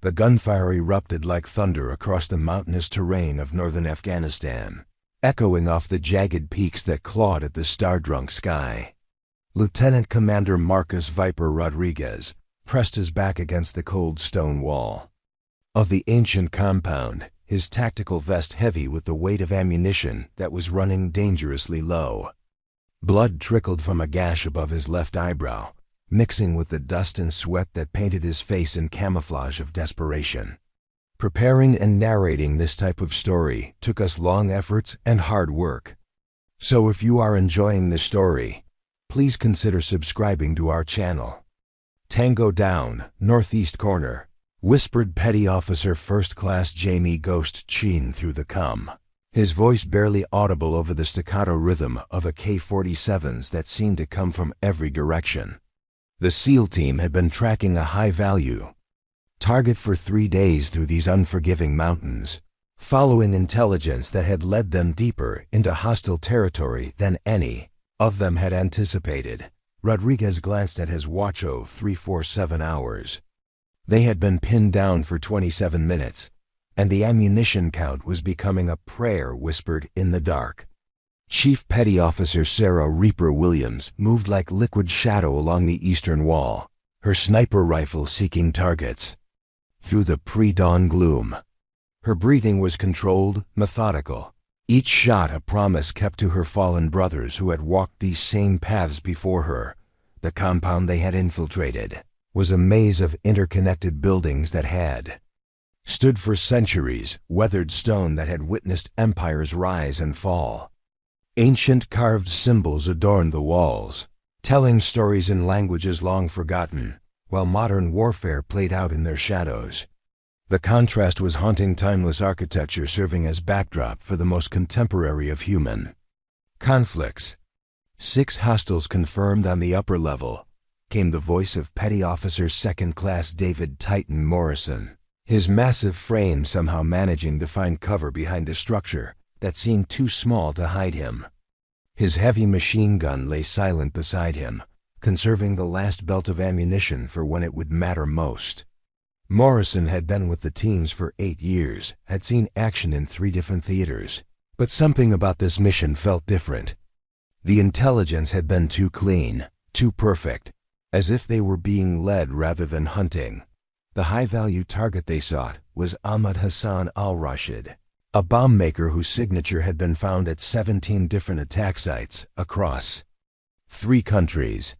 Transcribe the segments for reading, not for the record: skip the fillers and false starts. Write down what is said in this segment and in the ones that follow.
The gunfire erupted like thunder across the mountainous terrain of northern Afghanistan, echoing off the jagged peaks that clawed at the star-drunk sky. Lieutenant Commander Marcus Viper Rodriguez pressed his back against the cold stone wall of the ancient compound, his tactical vest heavy with the weight of ammunition that was running dangerously low. Blood trickled from a gash above his left eyebrow, mixing with the dust and sweat that painted his face in camouflage of desperation. Preparing and narrating this type of story took us long efforts and hard work. So if you are enjoying this story, please consider subscribing to our channel. Tango down, northeast corner, whispered Petty Officer First Class Jamie Ghost Chin through the comm, his voice barely audible over the staccato rhythm of a K-47s that seemed to come from every direction. The SEAL team had been tracking a high-value target for 3 days through these unforgiving mountains, following intelligence that had led them deeper into hostile territory than any of them had anticipated. Rodriguez glanced at his watch. 347 hours. They had been pinned down for 27 minutes, and the ammunition count was becoming a prayer whispered in the dark. Chief Petty Officer Sarah Reaper Williams moved like liquid shadow along the eastern wall, her sniper rifle seeking targets through the pre-dawn gloom. Her breathing was controlled, methodical, each shot a promise kept to her fallen brothers who had walked these same paths before her. The compound they had infiltrated was a maze of interconnected buildings that had stood for centuries, weathered stone that had witnessed empires rise and fall. Ancient carved symbols adorned the walls, telling stories in languages long forgotten, while modern warfare played out in their shadows. The contrast was haunting, timeless architecture serving as backdrop for the most contemporary of human conflicts. 6 hostiles confirmed on the upper level, came the voice of Petty Officer Second Class David Titan Morrison, his massive frame somehow managing to find cover behind a structure that seemed too small to hide him. His heavy machine gun lay silent beside him, conserving the last belt of ammunition for when it would matter most. Morrison had been with the teams for 8 years, had seen action in 3 different theaters, but something about this mission felt different. The intelligence had been too clean, too perfect, as if they were being led rather than hunting. The high-value target they sought was Ahmad Hassan Al-Rashid, a bomb maker whose signature had been found at 17 different attack sites across 3 countries.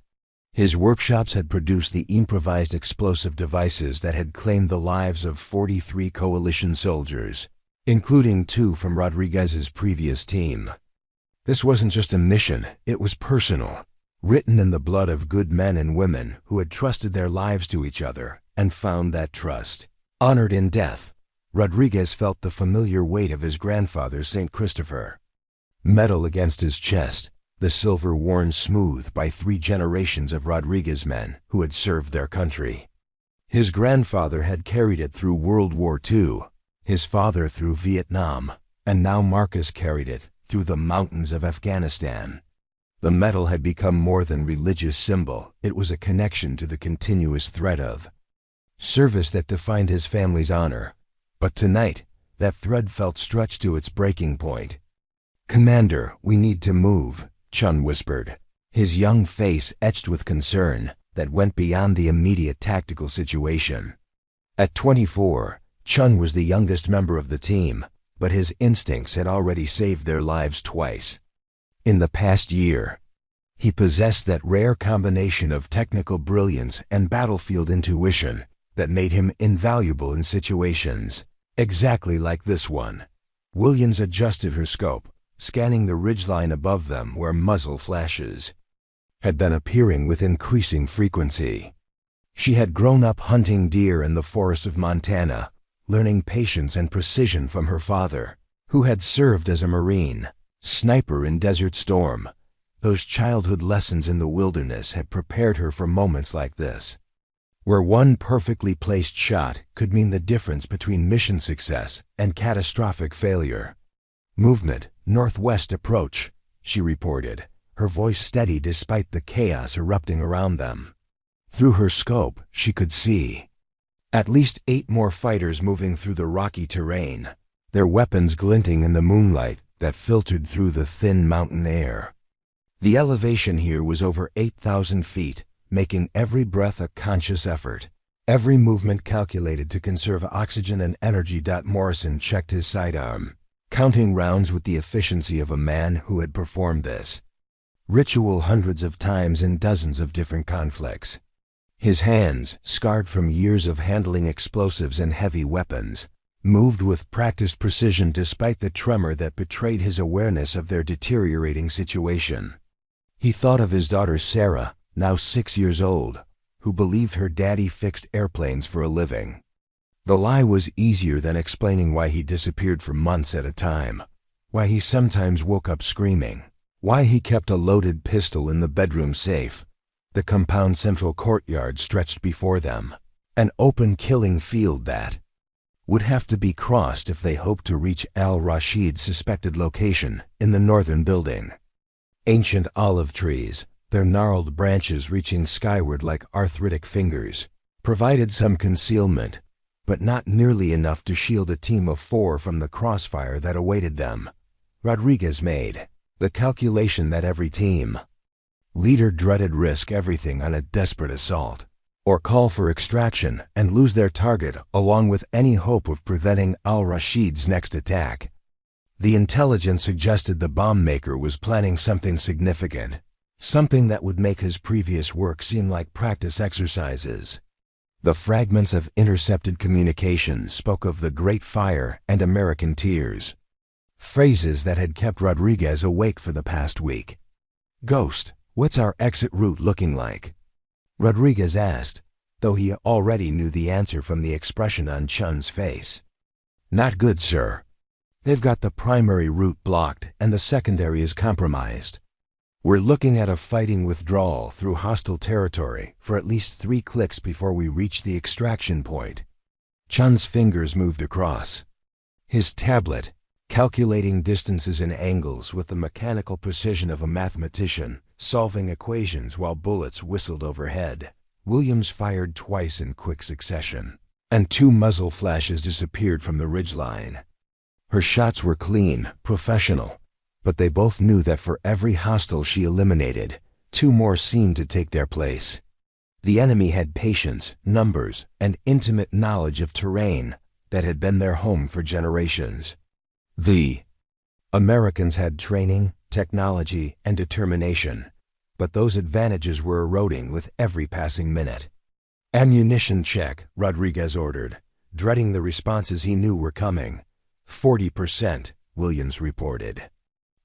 His workshops had produced the improvised explosive devices that had claimed the lives of 43 coalition soldiers, including 2 from Rodriguez's previous team. This wasn't just a mission, it was personal, written in the blood of good men and women who had trusted their lives to each other and found that trust honored in death. Rodriguez felt the familiar weight of his grandfather, St. Christopher medal against his chest, the silver worn smooth by 3 generations of Rodriguez men who had served their country. His grandfather had carried it through World War II, his father through Vietnam, and now Marcus carried it through the mountains of Afghanistan. The medal had become more than religious symbol, it was a connection to the continuous thread of service that defined his family's honor. But tonight, that thread felt stretched to its breaking point. "Commander, we need to move," Chun whispered, his young face etched with concern that went beyond the immediate tactical situation. At 24, Chun was the youngest member of the team, but his instincts had already saved their lives twice. In the past year, he possessed that rare combination of technical brilliance and battlefield intuition that made him invaluable in situations exactly like this one. Williams adjusted her scope, scanning the ridgeline above them where muzzle flashes had been appearing with increasing frequency. She had grown up hunting deer in the forests of Montana, learning patience and precision from her father, who had served as a Marine sniper in Desert Storm. Those childhood lessons in the wilderness had prepared her for moments like this, where one perfectly placed shot could mean the difference between mission success and catastrophic failure. "Movement, northwest approach," she reported, her voice steady despite the chaos erupting around them. Through her scope, she could see At least 8 more fighters moving through the rocky terrain, their weapons glinting in the moonlight that filtered through the thin mountain air. The elevation here was over 8,000 feet, making every breath a conscious effort, every movement calculated to conserve oxygen and energy. Morrison checked his sidearm, counting rounds with the efficiency of a man who had performed this ritual hundreds of times in dozens of different conflicts. His hands, scarred from years of handling explosives and heavy weapons, moved with practiced precision despite the tremor that betrayed his awareness of their deteriorating situation. He thought of his daughter Sarah, now 6 years old, who believed her daddy fixed airplanes for a living. The lie was easier than explaining why he disappeared for months at a time, why he sometimes woke up screaming, why he kept a loaded pistol in the bedroom safe. The compound's central courtyard stretched before them, an open killing field that would have to be crossed if they hoped to reach Al-Rashid's suspected location in the northern building. Ancient olive trees, their gnarled branches reaching skyward like arthritic fingers, provided some concealment, but not nearly enough to shield a team of 4 from the crossfire that awaited them. Rodriguez made the calculation that every team leader dreaded risk everything on a desperate assault, or call for extraction and lose their target along with any hope of preventing Al-Rashid's next attack. The intelligence suggested the bomb maker was planning something significant, something that would make his previous work seem like practice exercises. The fragments of intercepted communication spoke of the Great Fire and American tears, phrases that had kept Rodriguez awake for the past week. "Ghost, what's our exit route looking like?" Rodriguez asked, though he already knew the answer from the expression on Chun's face. "Not good, sir. They've got the primary route blocked and the secondary is compromised. We're looking at a fighting withdrawal through hostile territory for at least 3 clicks before we reach the extraction point." Chun's fingers moved across his tablet, calculating distances and angles with the mechanical precision of a mathematician, solving equations while bullets whistled overhead. Williams fired twice in quick succession, and 2 muzzle flashes disappeared from the ridgeline. Her shots were clean, professional, but they both knew that for every hostile she eliminated, 2 more seemed to take their place. The enemy had patience, numbers, and intimate knowledge of terrain that had been their home for generations. The Americans had training, technology, and determination, but those advantages were eroding with every passing minute. "Ammunition check," Rodriguez ordered, dreading the responses he knew were coming. 40%, Williams reported.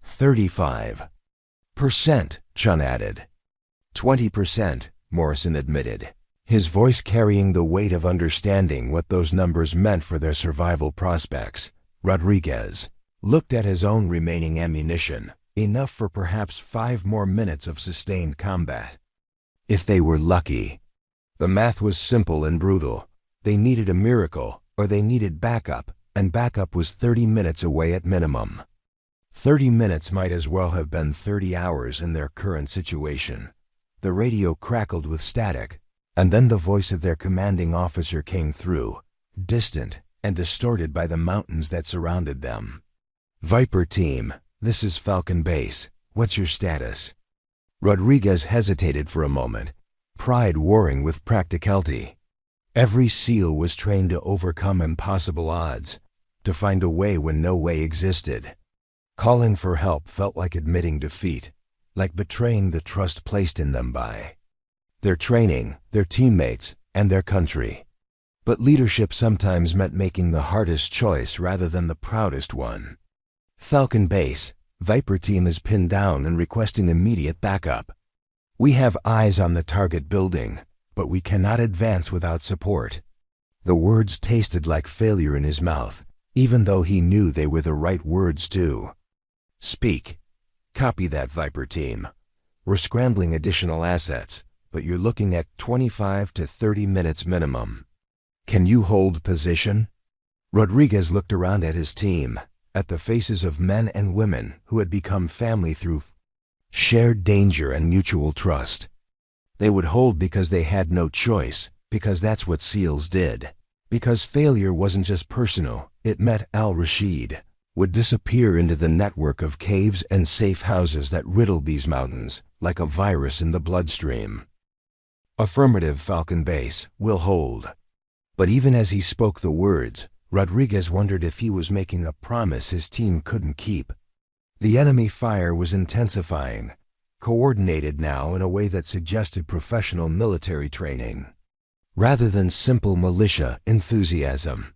35%, Chun added. 20%, Morrison admitted, his voice carrying the weight of understanding what those numbers meant for their survival prospects. Rodriguez looked at his own remaining ammunition, enough for perhaps 5 more minutes of sustained combat. If they were lucky. The math was simple and brutal. They needed a miracle, or they needed backup, and backup was 30 minutes away at minimum. 30 minutes might as well have been 30 hours in their current situation. The radio crackled with static, and then the voice of their commanding officer came through, distant and distorted by the mountains that surrounded them. "Viper team, this is Falcon Base. What's your status?" Rodriguez hesitated for a moment, pride warring with practicality. Every SEAL was trained to overcome impossible odds, to find a way when no way existed. Calling for help felt like admitting defeat, like betraying the trust placed in them by their training, their teammates, and their country. But leadership sometimes meant making the hardest choice rather than the proudest one. "Falcon Base, Viper team is pinned down and requesting immediate backup. We have eyes on the target building, but we cannot advance without support." The words tasted like failure in his mouth, even though he knew they were the right words too. "Speak. Copy that, Viper team. We're scrambling additional assets, but you're looking at 25 to 30 minutes minimum. Can you hold position?" Rodriguez looked around at his team, at the faces of men and women who had become family through shared danger and mutual trust. They would hold because they had no choice, because that's what SEALs did. Because failure wasn't just personal, it meant Al-Rashid would disappear into the network of caves and safe houses that riddled these mountains, like a virus in the bloodstream. Affirmative, Falcon Base, will hold. But even as he spoke the words, Rodriguez wondered if he was making a promise his team couldn't keep. The enemy fire was intensifying, coordinated now in a way that suggested professional military training, rather than simple militia enthusiasm.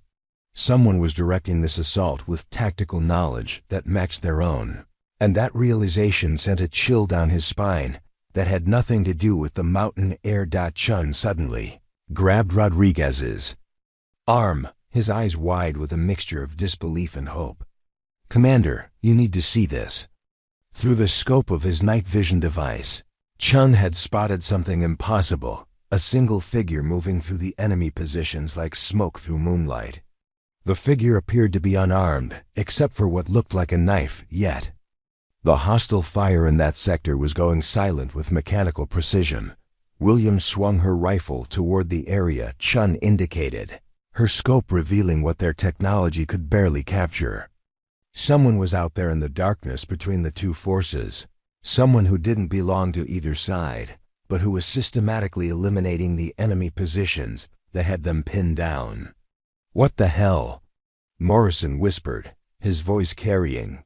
Someone was directing this assault with tactical knowledge that matched their own, and that realization sent a chill down his spine that had nothing to do with the mountain air. Chun suddenly grabbed Rodriguez's arm, his eyes wide with a mixture of disbelief and hope. "Commander, you need to see this." Through the scope of his night vision device, Chun had spotted something impossible, a single figure moving through the enemy positions like smoke through moonlight. The figure appeared to be unarmed, except for what looked like a knife, yet the hostile fire in that sector was going silent with mechanical precision. Williams swung her rifle toward the area Chun indicated, her scope revealing what their technology could barely capture. Someone was out there in the darkness between the two forces, someone who didn't belong to either side, but who was systematically eliminating the enemy positions that had them pinned down. "What the hell?" Morrison whispered, his voice carrying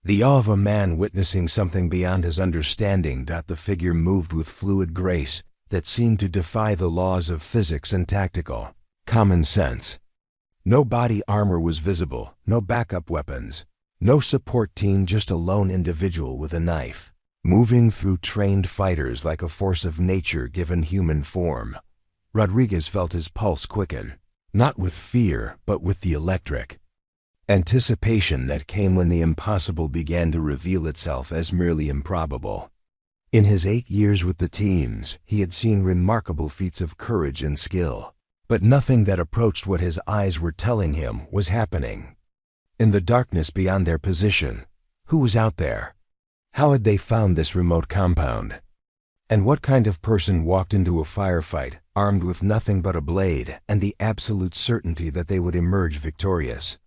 the awe of a man witnessing something beyond his understanding. The figure moved with fluid grace that seemed to defy the laws of physics and tactical common sense. No body armor was visible, no backup weapons, no support team, just a lone individual with a knife, moving through trained fighters like a force of nature given human form. Rodriguez felt his pulse quicken, not with fear, but with the electric anticipation that came when the impossible began to reveal itself as merely improbable. In his 8 years with the teams, he had seen remarkable feats of courage and skill, but nothing that approached what his eyes were telling him was happening. In the darkness beyond their position, who was out there? How had they found this remote compound? And what kind of person walked into a firefight armed with nothing but a blade and the absolute certainty that they would emerge victorious?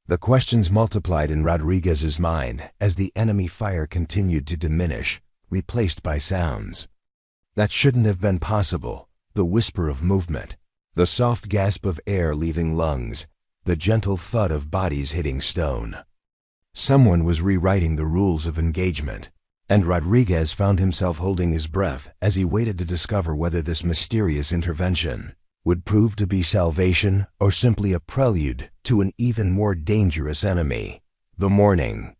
The questions multiplied in Rodriguez's mind as the enemy fire continued to diminish, replaced by sounds that shouldn't have been possible. The whisper of movement, the soft gasp of air leaving lungs, the gentle thud of bodies hitting stone. Someone was rewriting the rules of engagement, and Rodriguez found himself holding his breath as he waited to discover whether this mysterious intervention would prove to be salvation or simply a prelude to an even more dangerous enemy. The morning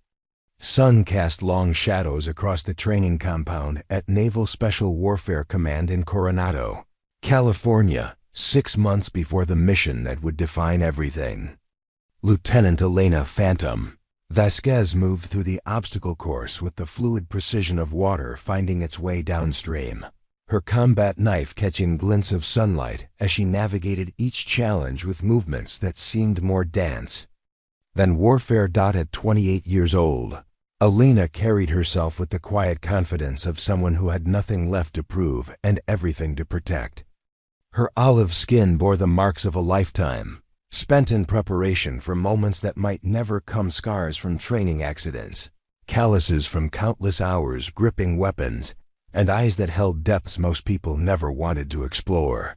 sun cast long shadows across the training compound at Naval Special Warfare Command in Coronado, California, 6 months before the mission that would define everything. Lieutenant Elena "Phantom" Vasquez moved through the obstacle course with the fluid precision of water finding its way downstream, her combat knife catching glints of sunlight as she navigated each challenge with movements that seemed more dance than warfare. At 28 years old, Elena carried herself with the quiet confidence of someone who had nothing left to prove and everything to protect. Her olive skin bore the marks of a lifetime, spent in preparation for moments that might never come, scars from training accidents, calluses from countless hours gripping weapons, and eyes that held depths most people never wanted to explore.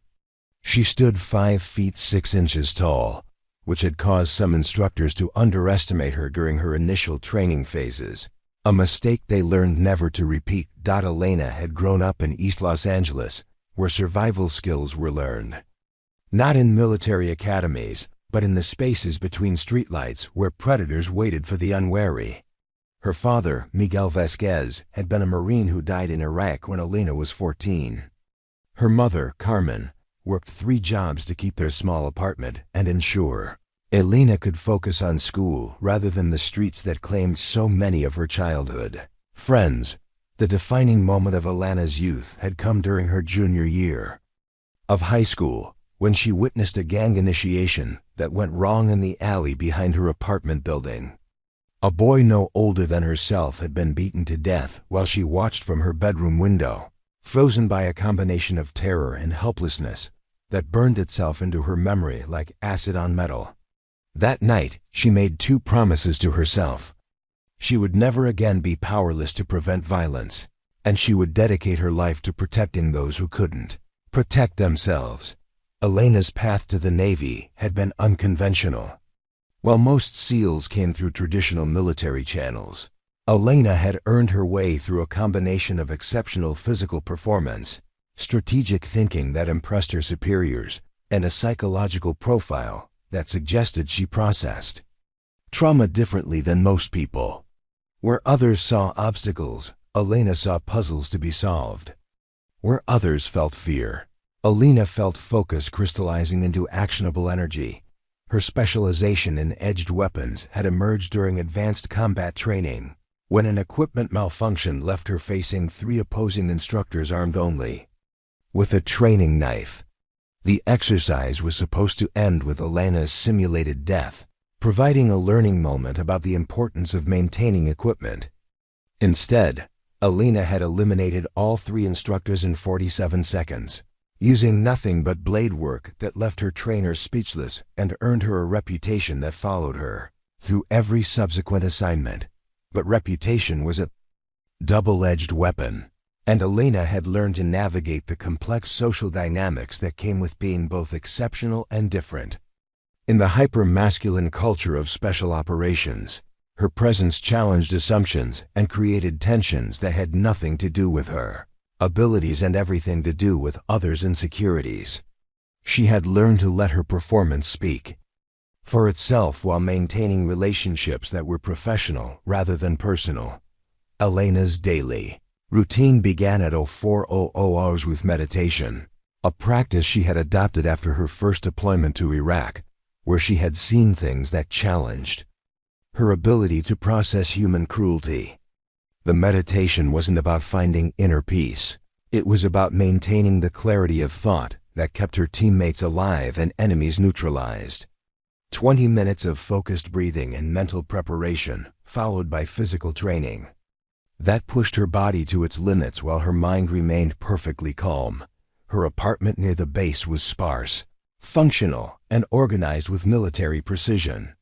She stood 5 feet 6 inches tall, which had caused some instructors to underestimate her during her initial training phases, a mistake they learned never to repeat. Elena had grown up in East Los Angeles, where survival skills were learned. Not in military academies, but in the spaces between streetlights where predators waited for the unwary. Her father, Miguel Vasquez, had been a Marine who died in Iraq when Elena was 14. Her mother, Carmen, worked 3 jobs to keep their small apartment and ensure Elena could focus on school rather than the streets that claimed so many of her childhood. Friends. The defining moment of Elena's youth had come during her junior year of high school, when she witnessed a gang initiation that went wrong in the alley behind her apartment building. A boy no older than herself had been beaten to death while she watched from her bedroom window, frozen by a combination of terror and helplessness. that burned itself into her memory like acid on metal. That night, she made 2 promises to herself. She would never again be powerless to prevent violence, and she would dedicate her life to protecting those who couldn't protect themselves. Elena's path to the Navy had been unconventional. While most SEALs came through traditional military channels, Elena had earned her way through a combination of exceptional physical performance, strategic thinking that impressed her superiors, and a psychological profile that suggested she processed trauma differently than most people. Where others saw obstacles, Elena saw puzzles to be solved. Where others felt fear, Elena felt focus crystallizing into actionable energy. Her specialization in edged weapons had emerged during advanced combat training, when an equipment malfunction left her facing 3 opposing instructors armed only with a training knife. The exercise was supposed to end with Elena's simulated death, providing a learning moment about the importance of maintaining equipment. Instead, Elena had eliminated all 3 instructors in 47 seconds, using nothing but blade work that left her trainers speechless and earned her a reputation that followed her through every subsequent assignment. But reputation was a double-edged weapon, and Elena had learned to navigate the complex social dynamics that came with being both exceptional and different. In the hyper-masculine culture of special operations, her presence challenged assumptions and created tensions that had nothing to do with her abilities and everything to do with others' insecurities. She had learned to let her performance speak for itself while maintaining relationships that were professional rather than personal. Elena's daily routine began at 04:00 hours with meditation, a practice she had adopted after her first deployment to Iraq, where she had seen things that challenged her ability to process human cruelty. The meditation wasn't about finding inner peace. It was about maintaining the clarity of thought that kept her teammates alive and enemies neutralized. 20 minutes of focused breathing and mental preparation, followed by physical training. That pushed her body to its limits while her mind remained perfectly calm. Her apartment near the base was sparse, functional, and organized with military precision.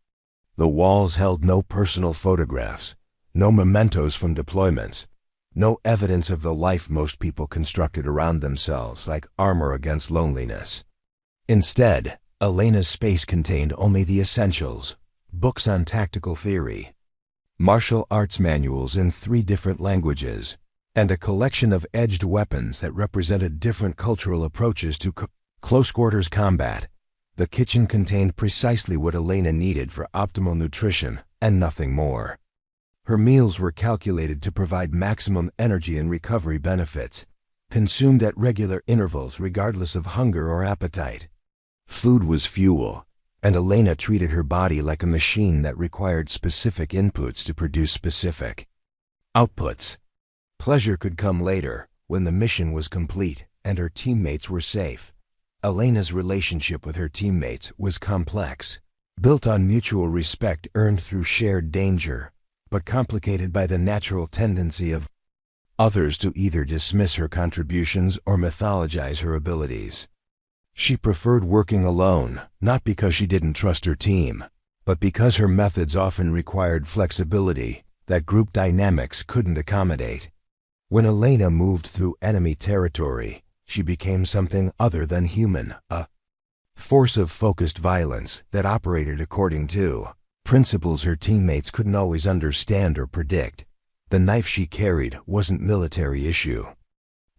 The walls held no personal photographs, no mementos from deployments, no evidence of the life most people constructed around themselves like armor against loneliness. Instead, Elena's space contained only the essentials: books on tactical theory, martial arts manuals in 3 different languages, and a collection of edged weapons that represented different cultural approaches to close-quarters combat. The kitchen contained precisely what Elena needed for optimal nutrition and nothing more. Her meals were calculated to provide maximum energy and recovery benefits, consumed at regular intervals regardless of hunger or appetite. Food was fuel, and Elena treated her body like a machine that required specific inputs to produce specific outputs. Pleasure could come later, when the mission was complete and her teammates were safe. Elena's relationship with her teammates was complex, built on mutual respect earned through shared danger, but complicated by the natural tendency of others to either dismiss her contributions or mythologize her abilities. She preferred working alone, not because she didn't trust her team, but because her methods often required flexibility that group dynamics couldn't accommodate. When Elena moved through enemy territory, she became something other than human, a force of focused violence that operated according to principles her teammates couldn't always understand or predict. The knife she carried wasn't military issue.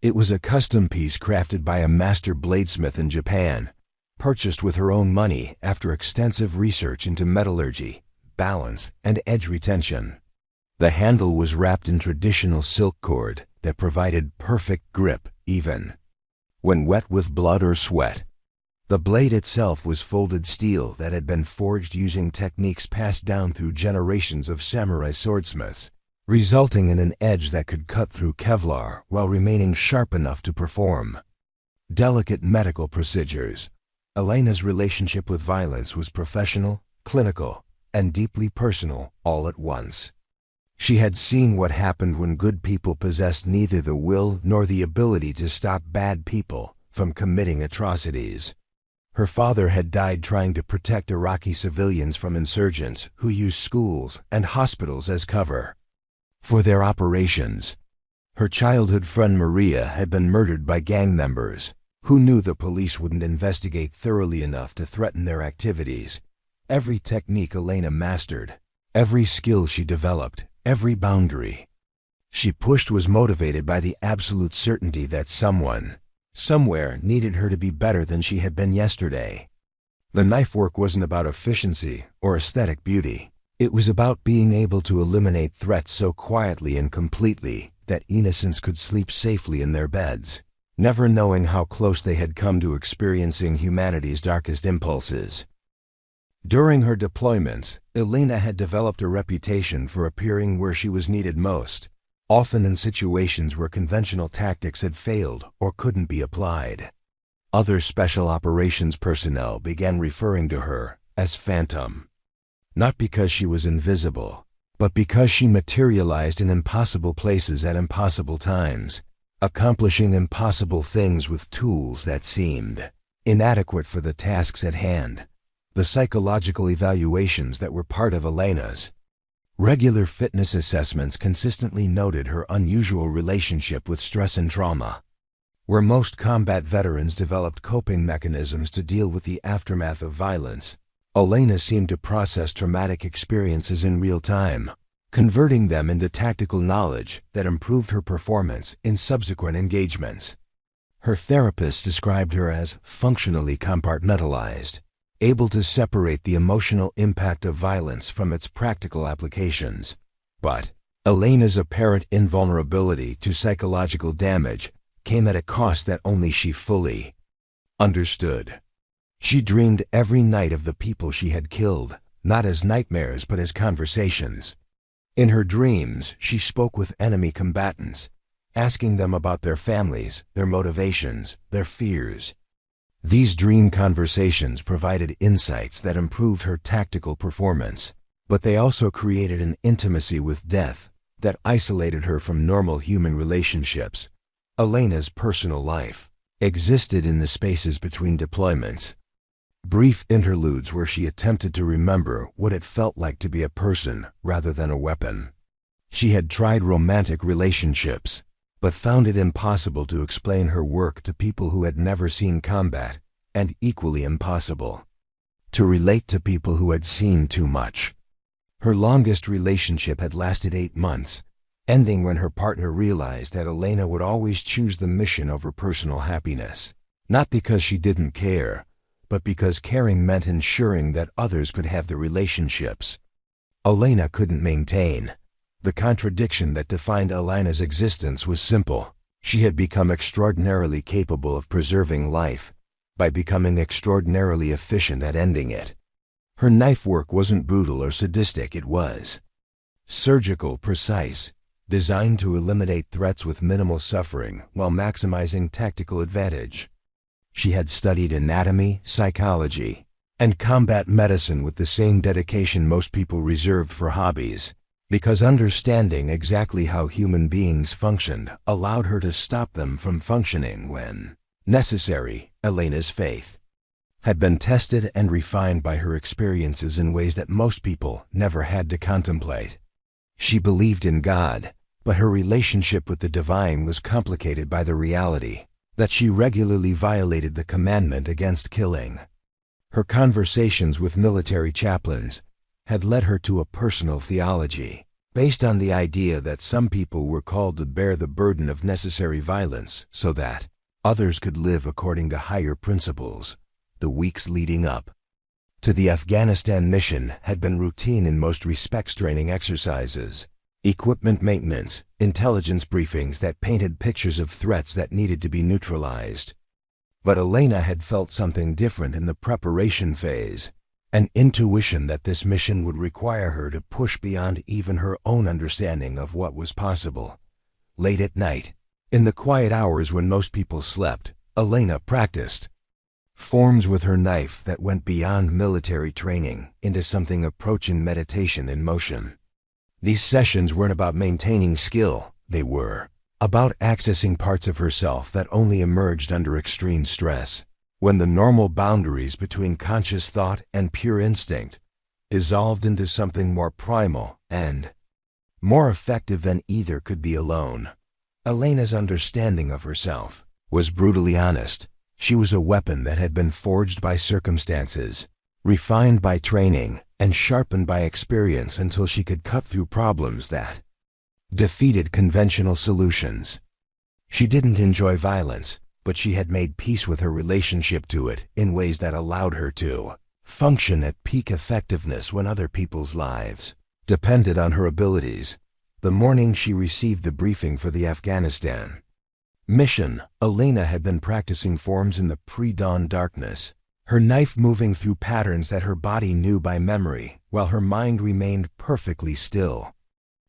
It was a custom piece crafted by a master bladesmith in Japan, purchased with her own money after extensive research into metallurgy, balance, and edge retention. The handle was wrapped in traditional silk cord that provided perfect grip even when wet with blood or sweat. The blade itself was folded steel that had been forged using techniques passed down through generations of samurai swordsmiths, resulting in an edge that could cut through Kevlar while remaining sharp enough to perform delicate medical procedures. Elena's relationship with violence was professional, clinical, and deeply personal all at once. She had seen what happened when good people possessed neither the will nor the ability to stop bad people from committing atrocities. Her father had died trying to protect Iraqi civilians from insurgents who used schools and hospitals as cover for their operations. Her childhood friend Maria had been murdered by gang members who knew the police wouldn't investigate thoroughly enough to threaten their activities. Every technique Elena mastered, every skill she developed, every boundary she pushed was motivated by the absolute certainty that someone, somewhere, needed her to be better than she had been yesterday. The knife work wasn't about efficiency or aesthetic beauty. It was about being able to eliminate threats so quietly and completely that innocents could sleep safely in their beds, never knowing how close they had come to experiencing humanity's darkest impulses. During her deployments, Elena had developed a reputation for appearing where she was needed most, often in situations where conventional tactics had failed or couldn't be applied. Other special operations personnel began referring to her as Phantom, not because she was invisible, but because she materialized in impossible places at impossible times, accomplishing impossible things with tools that seemed inadequate for the tasks at hand. The psychological evaluations that were part of Elena's regular fitness assessments consistently noted her unusual relationship with stress and trauma. Where most combat veterans developed coping mechanisms to deal with the aftermath of violence, Elena seemed to process traumatic experiences in real time, converting them into tactical knowledge that improved her performance in subsequent engagements. Her therapist described her as functionally compartmentalized, able to separate the emotional impact of violence from its practical applications. But Elena's apparent invulnerability to psychological damage came at a cost that only she fully understood. She dreamed every night of the people she had killed, not as nightmares but as conversations. In her dreams, she spoke with enemy combatants, asking them about their families, their motivations, their fears. These dream conversations provided insights that improved her tactical performance, but they also created an intimacy with death that isolated her from normal human relationships. Elena's personal life existed in the spaces between deployments. Brief interludes where she attempted to remember what it felt like to be a person rather than a weapon. She had tried romantic relationships, but found it impossible to explain her work to people who had never seen combat, and equally impossible to relate to people who had seen too much. Her longest relationship had lasted 8 months, ending when her partner realized that Elena would always choose the mission over personal happiness, not because she didn't care, but because caring meant ensuring that others could have the relationships Elena couldn't maintain. The contradiction that defined Elena's existence was simple. She had become extraordinarily capable of preserving life by becoming extraordinarily efficient at ending it. Her knife work wasn't brutal or sadistic, it was surgical, precise, designed to eliminate threats with minimal suffering while maximizing tactical advantage. She had studied anatomy, psychology, and combat medicine with the same dedication most people reserved for hobbies, because understanding exactly how human beings functioned allowed her to stop them from functioning when necessary. Elena's faith had been tested and refined by her experiences in ways that most people never had to contemplate. She believed in God, but her relationship with the divine was complicated by the reality that she regularly violated the commandment against killing. Her conversations with military chaplains had led her to a personal theology, based on the idea that some people were called to bear the burden of necessary violence so that others could live according to higher principles. The weeks leading up to the Afghanistan mission had been routine in most respects: training exercises, equipment maintenance, intelligence briefings that painted pictures of threats that needed to be neutralized. But Elena had felt something different in the preparation phase, an intuition that this mission would require her to push beyond even her own understanding of what was possible. Late at night, in the quiet hours when most people slept, Elena practiced forms with her knife that went beyond military training into something approaching meditation in motion. These sessions weren't about maintaining skill, they were about accessing parts of herself that only emerged under extreme stress, when the normal boundaries between conscious thought and pure instinct dissolved into something more primal and more effective than either could be alone. Elena's understanding of herself was brutally honest. She was a weapon that had been forged by circumstances, refined by training, and sharpened by experience until she could cut through problems that defeated conventional solutions. She didn't enjoy violence, but she had made peace with her relationship to it in ways that allowed her to function at peak effectiveness when other people's lives depended on her abilities. The morning she received the briefing for the Afghanistan mission, Elena had been practicing forms in the pre-dawn darkness, her knife moving through patterns that her body knew by memory, while her mind remained perfectly still.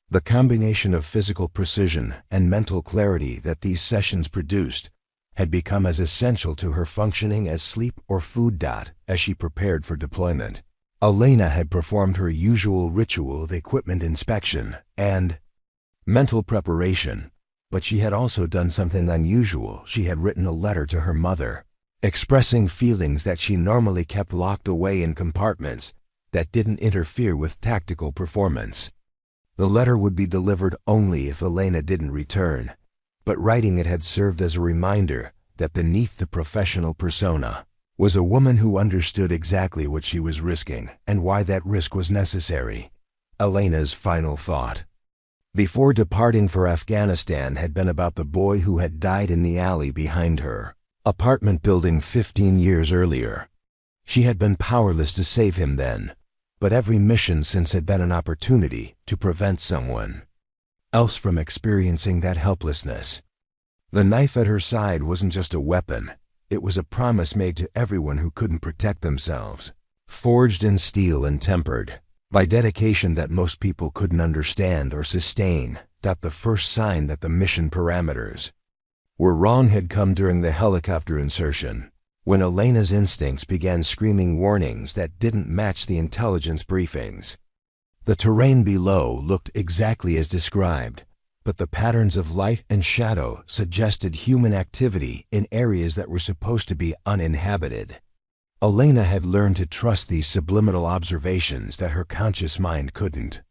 The combination of physical precision and mental clarity that these sessions produced had become as essential to her functioning as sleep or food. As she prepared for deployment, Elena had performed her usual ritual of equipment inspection and mental preparation, but she had also done something unusual. She had written a letter to her mother, expressing feelings that she normally kept locked away in compartments that didn't interfere with tactical performance. The letter would be delivered only if Elena didn't return, but writing it had served as a reminder that beneath the professional persona was a woman who understood exactly what she was risking and why that risk was necessary. Elena's final thought before departing for Afghanistan had been about the boy who had died in the alley behind her apartment building 15 years earlier. She had been powerless to save him then, but every mission since had been an opportunity to prevent someone else from experiencing that helplessness. The knife at her side wasn't just a weapon, it was a promise made to everyone who couldn't protect themselves, forged in steel and tempered by dedication that most people couldn't understand or sustain. The first sign that the mission parameters were wrong had come during the helicopter insertion, when Elena's instincts began screaming warnings that didn't match the intelligence briefings. The terrain below looked exactly as described, but the patterns of light and shadow suggested human activity in areas that were supposed to be uninhabited. Elena had learned to trust these subliminal observations that her conscious mind couldn't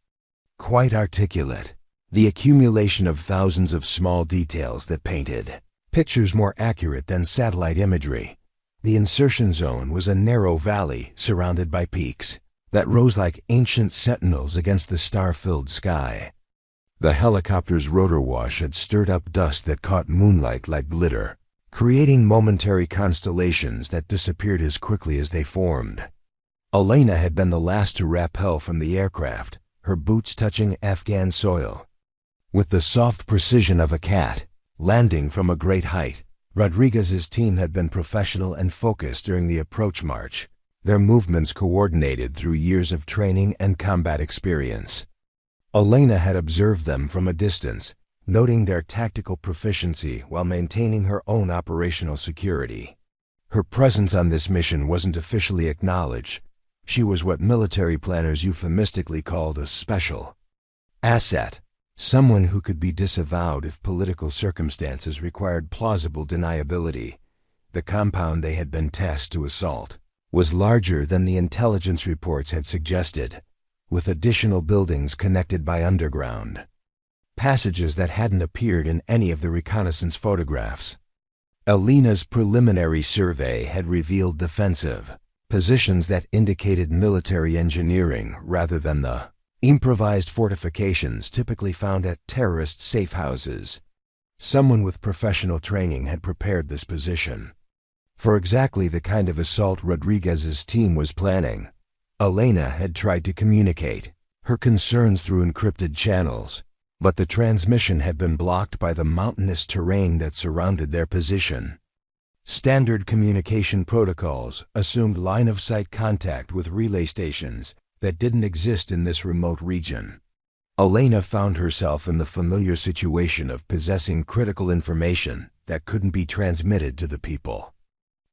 quite articulate. The accumulation of thousands of small details that painted pictures more accurate than satellite imagery. The insertion zone was a narrow valley surrounded by peaks that rose like ancient sentinels against the star-filled sky. The helicopter's rotor wash had stirred up dust that caught moonlight like glitter, creating momentary constellations that disappeared as quickly as they formed. Elena had been the last to rappel from the aircraft, her boots touching Afghan soil. With the soft precision of a cat, landing from a great height, Rodriguez's team had been professional and focused during the approach march, their movements coordinated through years of training and combat experience. Elena had observed them from a distance, noting their tactical proficiency while maintaining her own operational security. Her presence on this mission wasn't officially acknowledged. She was what military planners euphemistically called a special asset, someone who could be disavowed if political circumstances required plausible deniability. The compound they had been tasked to assault was larger than the intelligence reports had suggested, with additional buildings connected by underground passages that hadn't appeared in any of the reconnaissance photographs. Elena's preliminary survey had revealed defensive positions that indicated military engineering rather than the improvised fortifications typically found at terrorist safe houses. Someone with professional training had prepared this position for exactly the kind of assault Rodriguez's team was planning. Elena had tried to communicate her concerns through encrypted channels, but the transmission had been blocked by the mountainous terrain that surrounded their position. Standard communication protocols assumed line-of-sight contact with relay stations that didn't exist in this remote region. Elena found herself in the familiar situation of possessing critical information that couldn't be transmitted to the people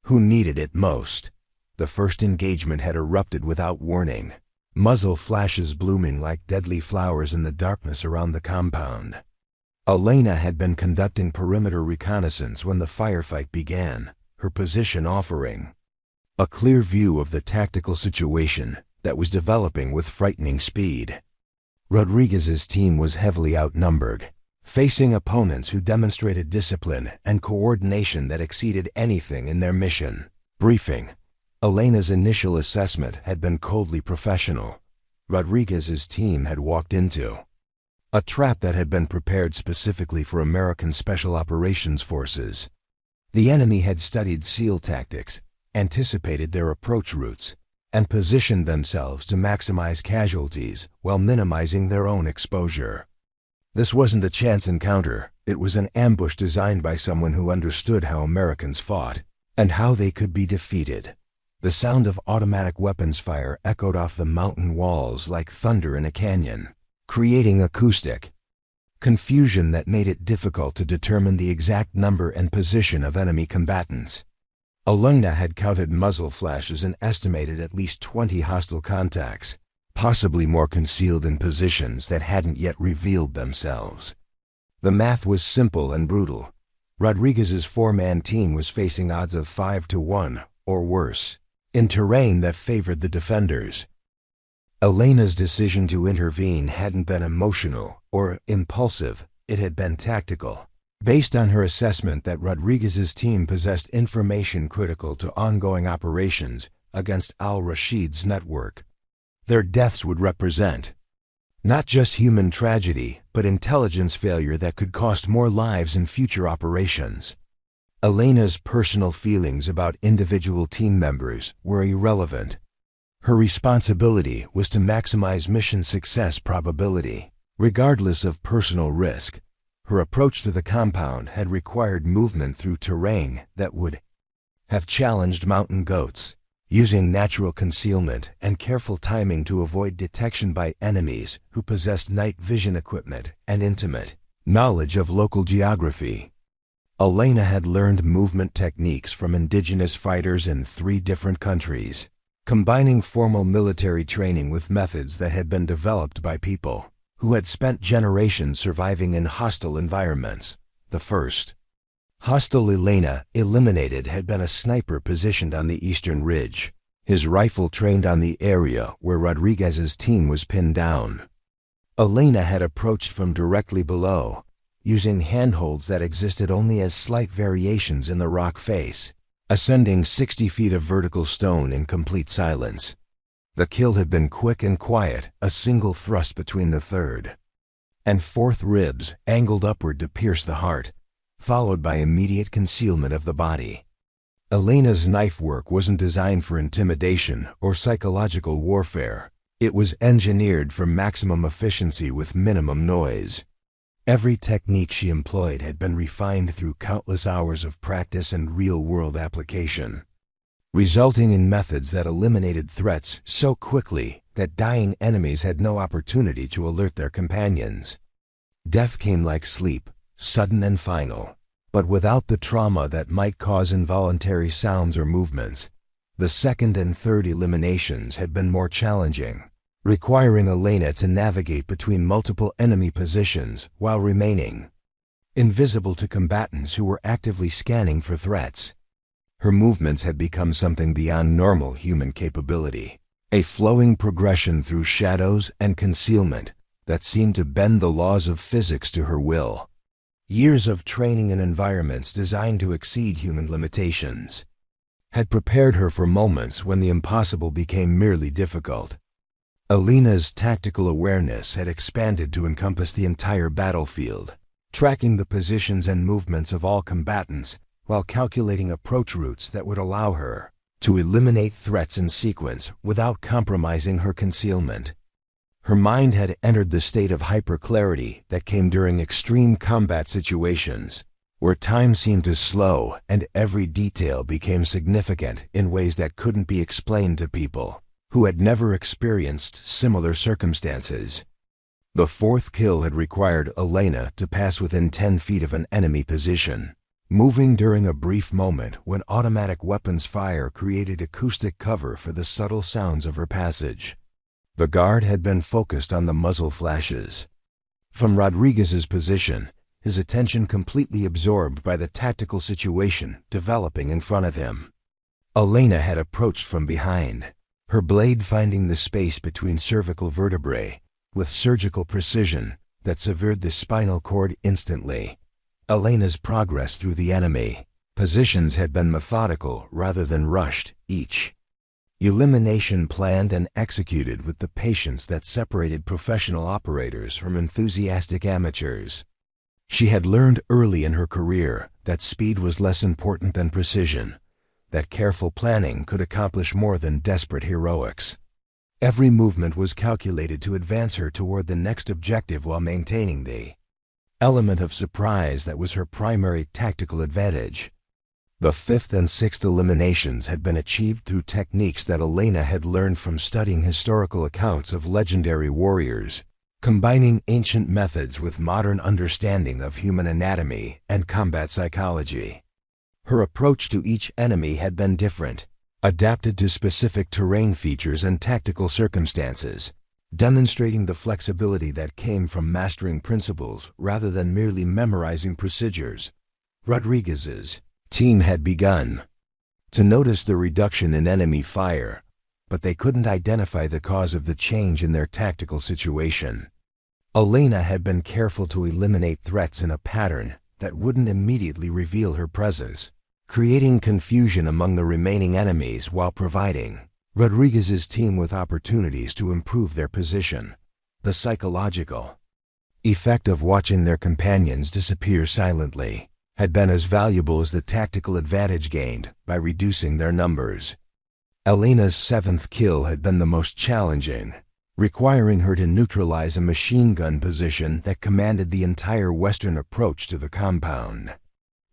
who needed it most. The first engagement had erupted without warning, muzzle flashes blooming like deadly flowers in the darkness around the compound. Elena had been conducting perimeter reconnaissance when the firefight began, her position offering a clear view of the tactical situation that was developing with frightening speed. Rodriguez's team was heavily outnumbered, facing opponents who demonstrated discipline and coordination that exceeded anything in their mission. Briefing. Elena's initial assessment had been coldly professional. Rodriguez's team had walked into a trap that had been prepared specifically for American Special Operations Forces. The enemy had studied SEAL tactics, anticipated their approach routes, and positioned themselves to maximize casualties while minimizing their own exposure. This wasn't a chance encounter, it was an ambush designed by someone who understood how Americans fought, and how they could be defeated. The sound of automatic weapons fire echoed off the mountain walls like thunder in a canyon, creating acoustic confusion that made it difficult to determine the exact number and position of enemy combatants. Elena had counted muzzle flashes and estimated at least 20 hostile contacts, possibly more concealed in positions that hadn't yet revealed themselves. The math was simple and brutal. Rodriguez's four-man team was facing odds of 5-1, or worse, in terrain that favored the defenders. Elena's decision to intervene hadn't been emotional or impulsive, it had been tactical, based on her assessment that Rodriguez's team possessed information critical to ongoing operations against Al-Rashid's network. Their deaths would represent not just human tragedy, but intelligence failure that could cost more lives in future operations. Elena's personal feelings about individual team members were irrelevant. Her responsibility was to maximize mission success probability, regardless of personal risk. Her approach to the compound had required movement through terrain that would have challenged mountain goats, using natural concealment and careful timing to avoid detection by enemies who possessed night vision equipment and intimate knowledge of local geography. Elena had learned movement techniques from indigenous fighters in 3 different countries, combining formal military training with methods that had been developed by people who had spent generations surviving in hostile environments. The first hostile Elena eliminated had been a sniper positioned on the eastern ridge, his rifle trained on the area where Rodriguez's team was pinned down. Elena had approached from directly below, using handholds that existed only as slight variations in the rock face, ascending 60 feet of vertical stone in complete silence. The kill had been quick and quiet, a single thrust between the third and fourth ribs angled upward to pierce the heart, followed by immediate concealment of the body. Elena's knife work wasn't designed for intimidation or psychological warfare. It was engineered for maximum efficiency with minimum noise. Every technique she employed had been refined through countless hours of practice and real-world application, resulting in methods that eliminated threats so quickly that dying enemies had no opportunity to alert their companions. Death came like sleep, sudden and final, but without the trauma that might cause involuntary sounds or movements. The second and third eliminations had been more challenging, requiring Elena to navigate between multiple enemy positions while remaining invisible to combatants who were actively scanning for threats. Her movements had become something beyond normal human capability, a flowing progression through shadows and concealment that seemed to bend the laws of physics to her will. Years of training in environments designed to exceed human limitations had prepared her for moments when the impossible became merely difficult. Elena's tactical awareness had expanded to encompass the entire battlefield, tracking the positions and movements of all combatants while calculating approach routes that would allow her to eliminate threats in sequence without compromising her concealment. Her mind had entered the state of hyperclarity that came during extreme combat situations, where time seemed to slow and every detail became significant in ways that couldn't be explained to people who had never experienced similar circumstances. The fourth kill had required Elena to pass within 10 feet of an enemy position, moving during a brief moment when automatic weapons fire created acoustic cover for the subtle sounds of her passage. The guard had been focused on the muzzle flashes. From Rodriguez's position, his attention completely absorbed by the tactical situation developing in front of him. Elena had approached from behind, her blade finding the space between cervical vertebrae with surgical precision that severed the spinal cord instantly. Elena's progress through the enemy positions had been methodical rather than rushed, each elimination planned and executed with the patience that separated professional operators from enthusiastic amateurs. She had learned early in her career that speed was less important than precision, that careful planning could accomplish more than desperate heroics. Every movement was calculated to advance her toward the next objective while maintaining the element of surprise that was her primary tactical advantage. The fifth and sixth eliminations had been achieved through techniques that Elena had learned from studying historical accounts of legendary warriors, combining ancient methods with modern understanding of human anatomy and combat psychology. Her approach to each enemy had been different, adapted to specific terrain features and tactical circumstances, demonstrating the flexibility that came from mastering principles rather than merely memorizing procedures. Rodriguez's team had begun to notice the reduction in enemy fire, but they couldn't identify the cause of the change in their tactical situation. Elena had been careful to eliminate threats in a pattern that wouldn't immediately reveal her presence, creating confusion among the remaining enemies while providing Rodriguez's team with opportunities to improve their position. The psychological effect of watching their companions disappear silently had been as valuable as the tactical advantage gained by reducing their numbers. Elena's seventh kill had been the most challenging, requiring her to neutralize a machine gun position that commanded the entire western approach to the compound.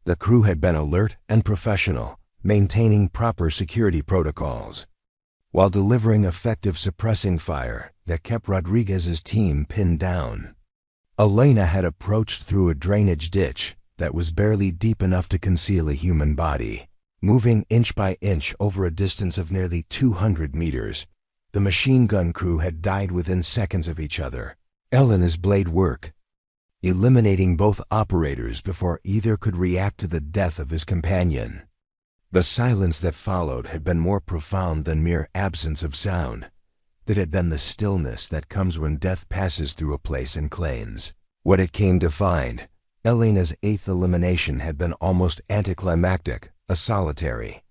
The crew had been alert and professional, maintaining proper security protocols, while delivering effective suppressing fire that kept Rodriguez's team pinned down. Elena had approached through a drainage ditch that was barely deep enough to conceal a human body, moving inch by inch over a distance of nearly 200 meters. The machine gun crew had died within seconds of each other. Elena's blade work, eliminating both operators before either could react to the death of his companion. The silence that followed had been more profound than mere absence of sound. It had been the stillness that comes when death passes through a place and claims what it came to find. Elena's eighth elimination had been almost anticlimactic, a solitary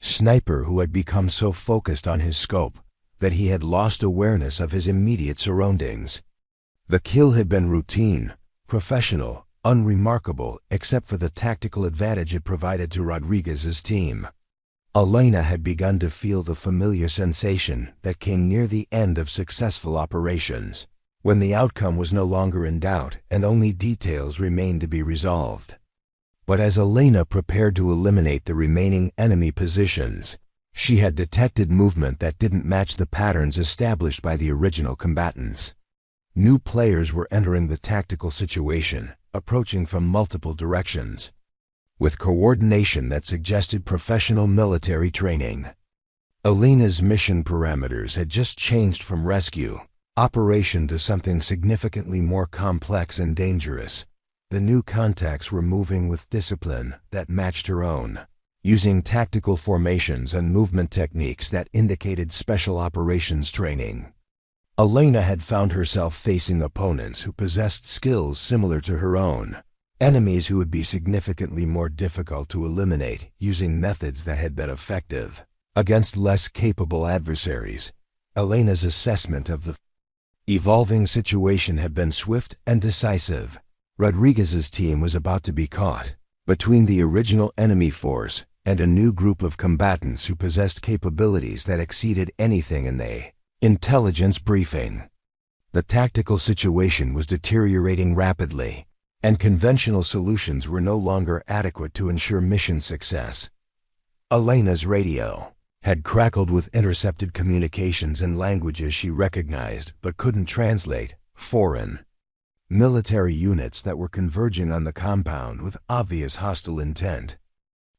sniper who had become so focused on his scope that he had lost awareness of his immediate surroundings. The kill had been routine, professional, unremarkable except for the tactical advantage it provided to Rodriguez's team. Elena had begun to feel the familiar sensation that came near the end of successful operations, when the outcome was no longer in doubt and only details remained to be resolved. But as Elena prepared to eliminate the remaining enemy positions, she had detected movement that didn't match the patterns established by the original combatants. New players were entering the tactical situation, approaching from multiple directions, with coordination that suggested professional military training. Elena's mission parameters had just changed from rescue operation to something significantly more complex and dangerous. The new contacts were moving with discipline that matched her own, using tactical formations and movement techniques that indicated special operations training. Elena had found herself facing opponents who possessed skills similar to her own, enemies who would be significantly more difficult to eliminate using methods that had been effective against less capable adversaries. Elena's assessment of the evolving situation had been swift and decisive. Rodriguez's team was about to be caught between the original enemy force and a new group of combatants who possessed capabilities that exceeded anything in the intelligence briefing. The tactical situation was deteriorating rapidly, and conventional solutions were no longer adequate to ensure mission success. Elena's radio had crackled with intercepted communications in languages she recognized but couldn't translate, foreign military units that were converging on the compound with obvious hostile intent.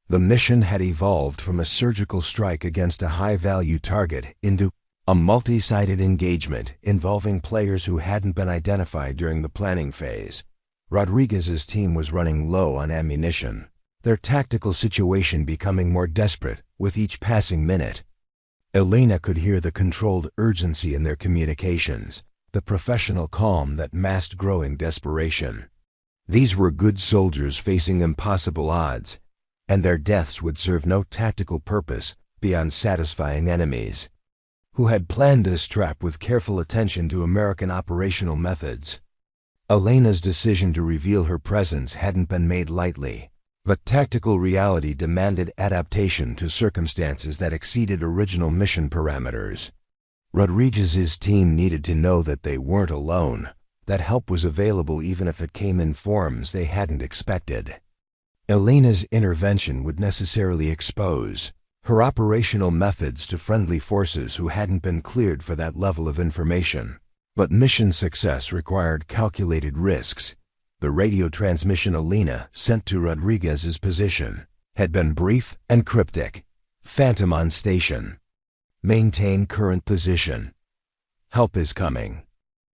The mission had evolved from a surgical strike against a high-value target into a multi-sided engagement involving players who hadn't been identified during the planning phase. Rodriguez's team was running low on ammunition, their tactical situation becoming more desperate with each passing minute. Elena could hear the controlled urgency in their communications, the professional calm that masked growing desperation. These were good soldiers facing impossible odds, and their deaths would serve no tactical purpose beyond satisfying enemies, who had planned this trap with careful attention to American operational methods. Elena's decision to reveal her presence hadn't been made lightly, but tactical reality demanded adaptation to circumstances that exceeded original mission parameters. Rodriguez's team needed to know that they weren't alone, that help was available even if it came in forms they hadn't expected. Elena's intervention would necessarily expose her operational methods to friendly forces who hadn't been cleared for that level of information. But mission success required calculated risks. The radio transmission Elena sent to Rodriguez's position had been brief and cryptic. Phantom on station. Maintain current position. Help is coming.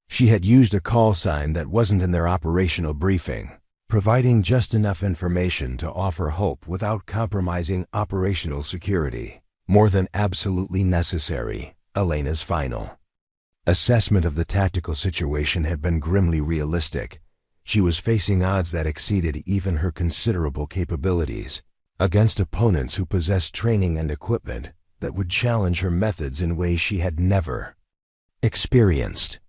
She had used a call sign that wasn't in their operational briefing, providing just enough information to offer hope without compromising operational security. More than absolutely necessary. Elena's final assessment of the tactical situation had been grimly realistic. She was facing odds that exceeded even her considerable capabilities, against opponents who possessed training and equipment that would challenge her methods in ways she had never experienced.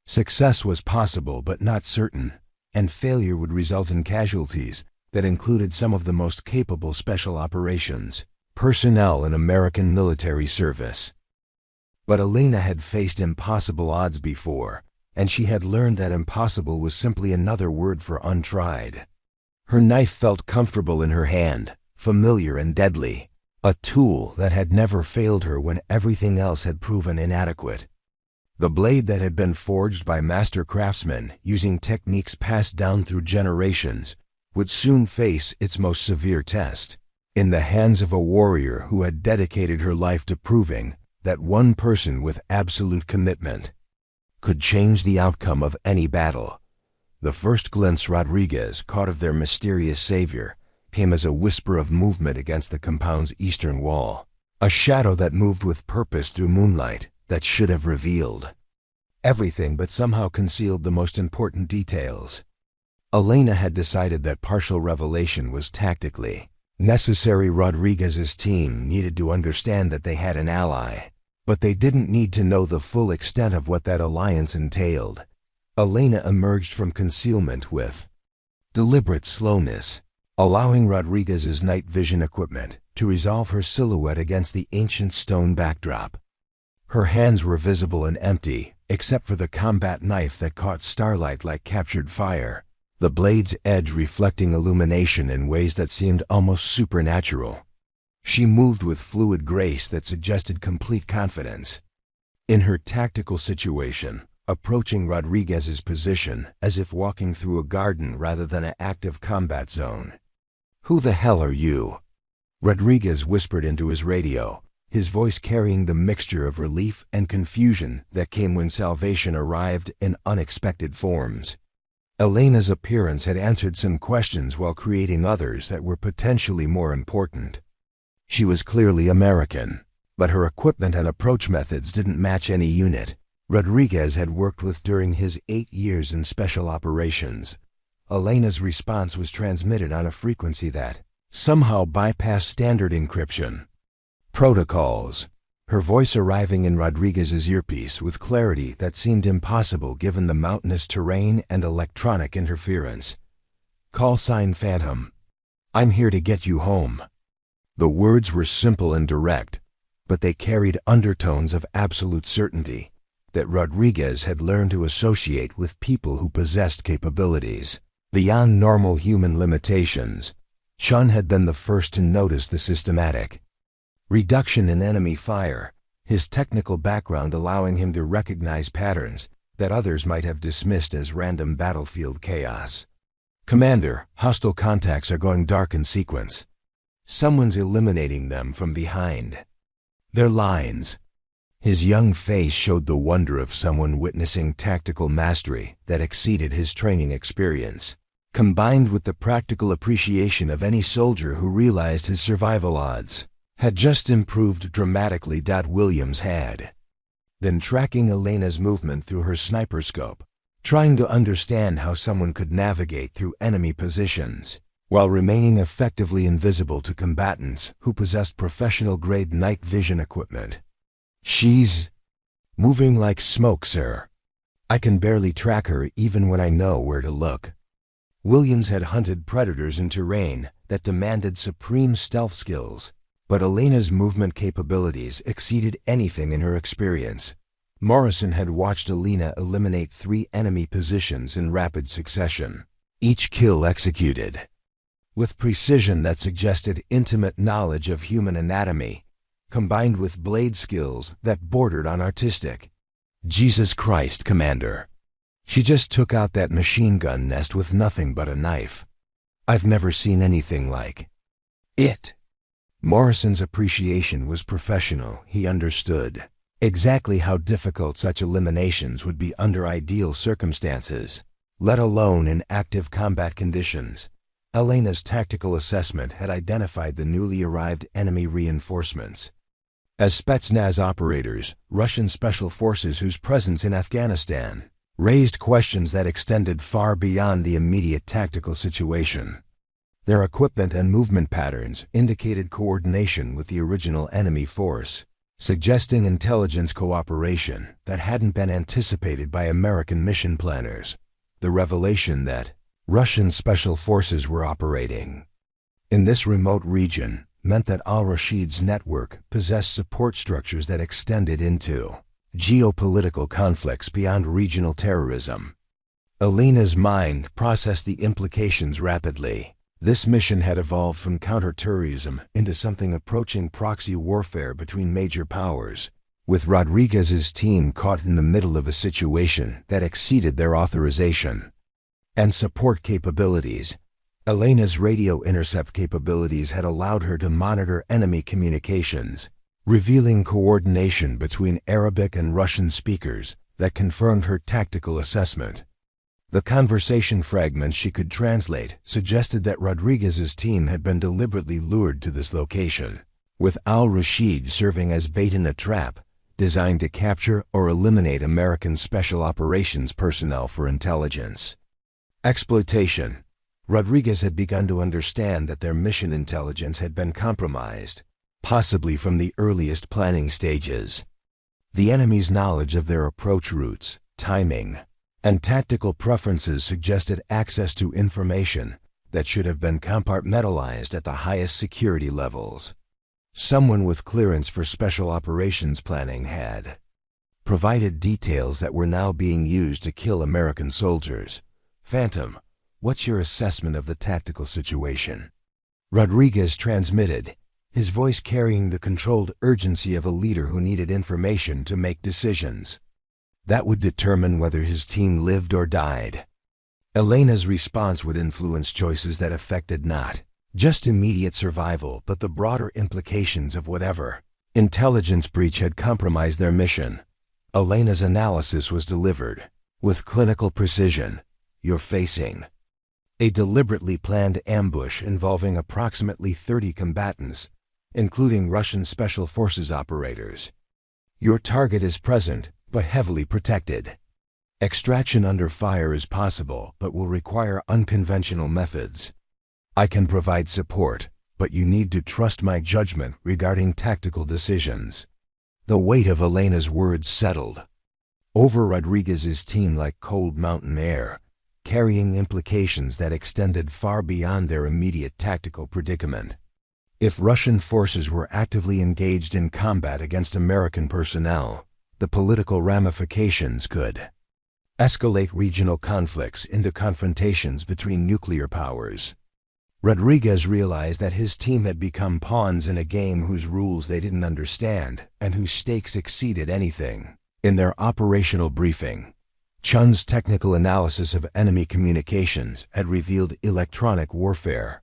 Success was possible but not certain, and failure would result in casualties that included some of the most capable special operations personnel in American military service. But Elena had faced impossible odds before, and she had learned that impossible was simply another word for untried. Her knife felt comfortable in her hand, familiar and deadly, a tool that had never failed her when everything else had proven inadequate. The blade that had been forged by master craftsmen using techniques passed down through generations would soon face its most severe test, in the hands of a warrior who had dedicated her life to proving that one person with absolute commitment could change the outcome of any battle. The first glimpse Rodriguez caught of their mysterious savior came as a whisper of movement against the compound's eastern wall, a shadow that moved with purpose through moonlight that should have revealed everything but somehow concealed the most important details. Elena had decided that partial revelation was tactically necessary. Rodriguez's team needed to understand that they had an ally, but they didn't need to know the full extent of what that alliance entailed. Elena emerged from concealment with deliberate slowness, allowing Rodriguez's night vision equipment to resolve her silhouette against the ancient stone backdrop. Her hands were visible and empty, except for the combat knife that caught starlight like captured fire, the blade's edge reflecting illumination in ways that seemed almost supernatural. She moved with fluid grace that suggested complete confidence in her tactical situation, approaching Rodriguez's position as if walking through a garden rather than an active combat zone. "Who the hell are you?" Rodriguez whispered into his radio, his voice carrying the mixture of relief and confusion that came when salvation arrived in unexpected forms. Elena's appearance had answered some questions while creating others that were potentially more important. She was clearly American, but her equipment and approach methods didn't match any unit Rodriguez had worked with during his 8 years in special operations. Elena's response was transmitted on a frequency that somehow bypassed standard encryption protocols, her voice arriving in Rodriguez's earpiece with clarity that seemed impossible given the mountainous terrain and electronic interference. "Call sign Phantom. I'm here to get you home." The words were simple and direct, but they carried undertones of absolute certainty that Rodriguez had learned to associate with people who possessed capabilities beyond normal human limitations. Chun had been the first to notice the systematic reduction in enemy fire, his technical background allowing him to recognize patterns that others might have dismissed as random battlefield chaos. "Commander, hostile contacts are going dark in sequence. Someone's eliminating them from behind their lines." His young face showed the wonder of someone witnessing tactical mastery that exceeded his training experience. combined with the practical appreciation of any soldier who realized his survival odds, had just improved dramatically. Williams had been tracking Elena's movement through her sniper scope, trying to understand how someone could navigate through enemy positions while remaining effectively invisible to combatants who possessed professional-grade night vision equipment. "She's moving like smoke, sir. I can barely track her even when I know where to look." Williams had hunted predators in terrain that demanded supreme stealth skills, but Elena's movement capabilities exceeded anything in her experience. Morrison had watched Elena eliminate 3 enemy positions in rapid succession, each kill executed with precision that suggested intimate knowledge of human anatomy, combined with blade skills that bordered on artistic. "Jesus Christ, Commander. She just took out that machine gun nest with nothing but a knife. I've never seen anything like it." Morrison's appreciation was professional. He understood exactly how difficult such eliminations would be under ideal circumstances, let alone in active combat conditions. Elena's tactical assessment had identified the newly arrived enemy reinforcements as Spetsnaz operators, Russian special forces whose presence in Afghanistan raised questions that extended far beyond the immediate tactical situation. Their equipment and movement patterns indicated coordination with the original enemy force, suggesting intelligence cooperation that hadn't been anticipated by American mission planners. The revelation that Russian special forces were operating in this remote region meant that Al-Rashid's network possessed support structures that extended into geopolitical conflicts beyond regional terrorism. Elena's mind processed the implications rapidly. This mission had evolved from counterterrorism into something approaching proxy warfare between major powers, with Rodriguez's team caught in the middle of a situation that exceeded their authorization and support capabilities. Elena's radio intercept capabilities had allowed her to monitor enemy communications, revealing coordination between Arabic and Russian speakers that confirmed her tactical assessment. The conversation fragments she could translate suggested that Rodriguez's team had been deliberately lured to this location, with Al-Rashid serving as bait in a trap designed to capture or eliminate American Special Operations personnel for intelligence exploitation. Rodriguez had begun to understand that their mission intelligence had been compromised, possibly from the earliest planning stages. The enemy's knowledge of their approach routes, timing, and tactical preferences suggested access to information that should have been compartmentalized at the highest security levels. Someone with clearance for special operations planning had provided details that were now being used to kill American soldiers. "Phantom, what's your assessment of the tactical situation?" Rodriguez transmitted, his voice carrying the controlled urgency of a leader who needed information to make decisions that would determine whether his team lived or died. Elena's response would influence choices that affected not just immediate survival but the broader implications of whatever intelligence breach had compromised their mission. Elena's analysis was delivered with clinical precision. "You're facing a deliberately planned ambush involving approximately 30 combatants, including Russian Special Forces operators. Your target is present, but heavily protected. Extraction under fire is possible, but will require unconventional methods. I can provide support, but you need to trust my judgment regarding tactical decisions." The weight of Elena's words settled over Rodriguez's team like cold mountain air, carrying implications that extended far beyond their immediate tactical predicament. If Russian forces were actively engaged in combat against American personnel, the political ramifications could escalate regional conflicts into confrontations between nuclear powers. Rodriguez realized that his team had become pawns in a game whose rules they didn't understand and whose stakes exceeded anything. In their operational briefing, Chun's technical analysis of enemy communications had revealed electronic warfare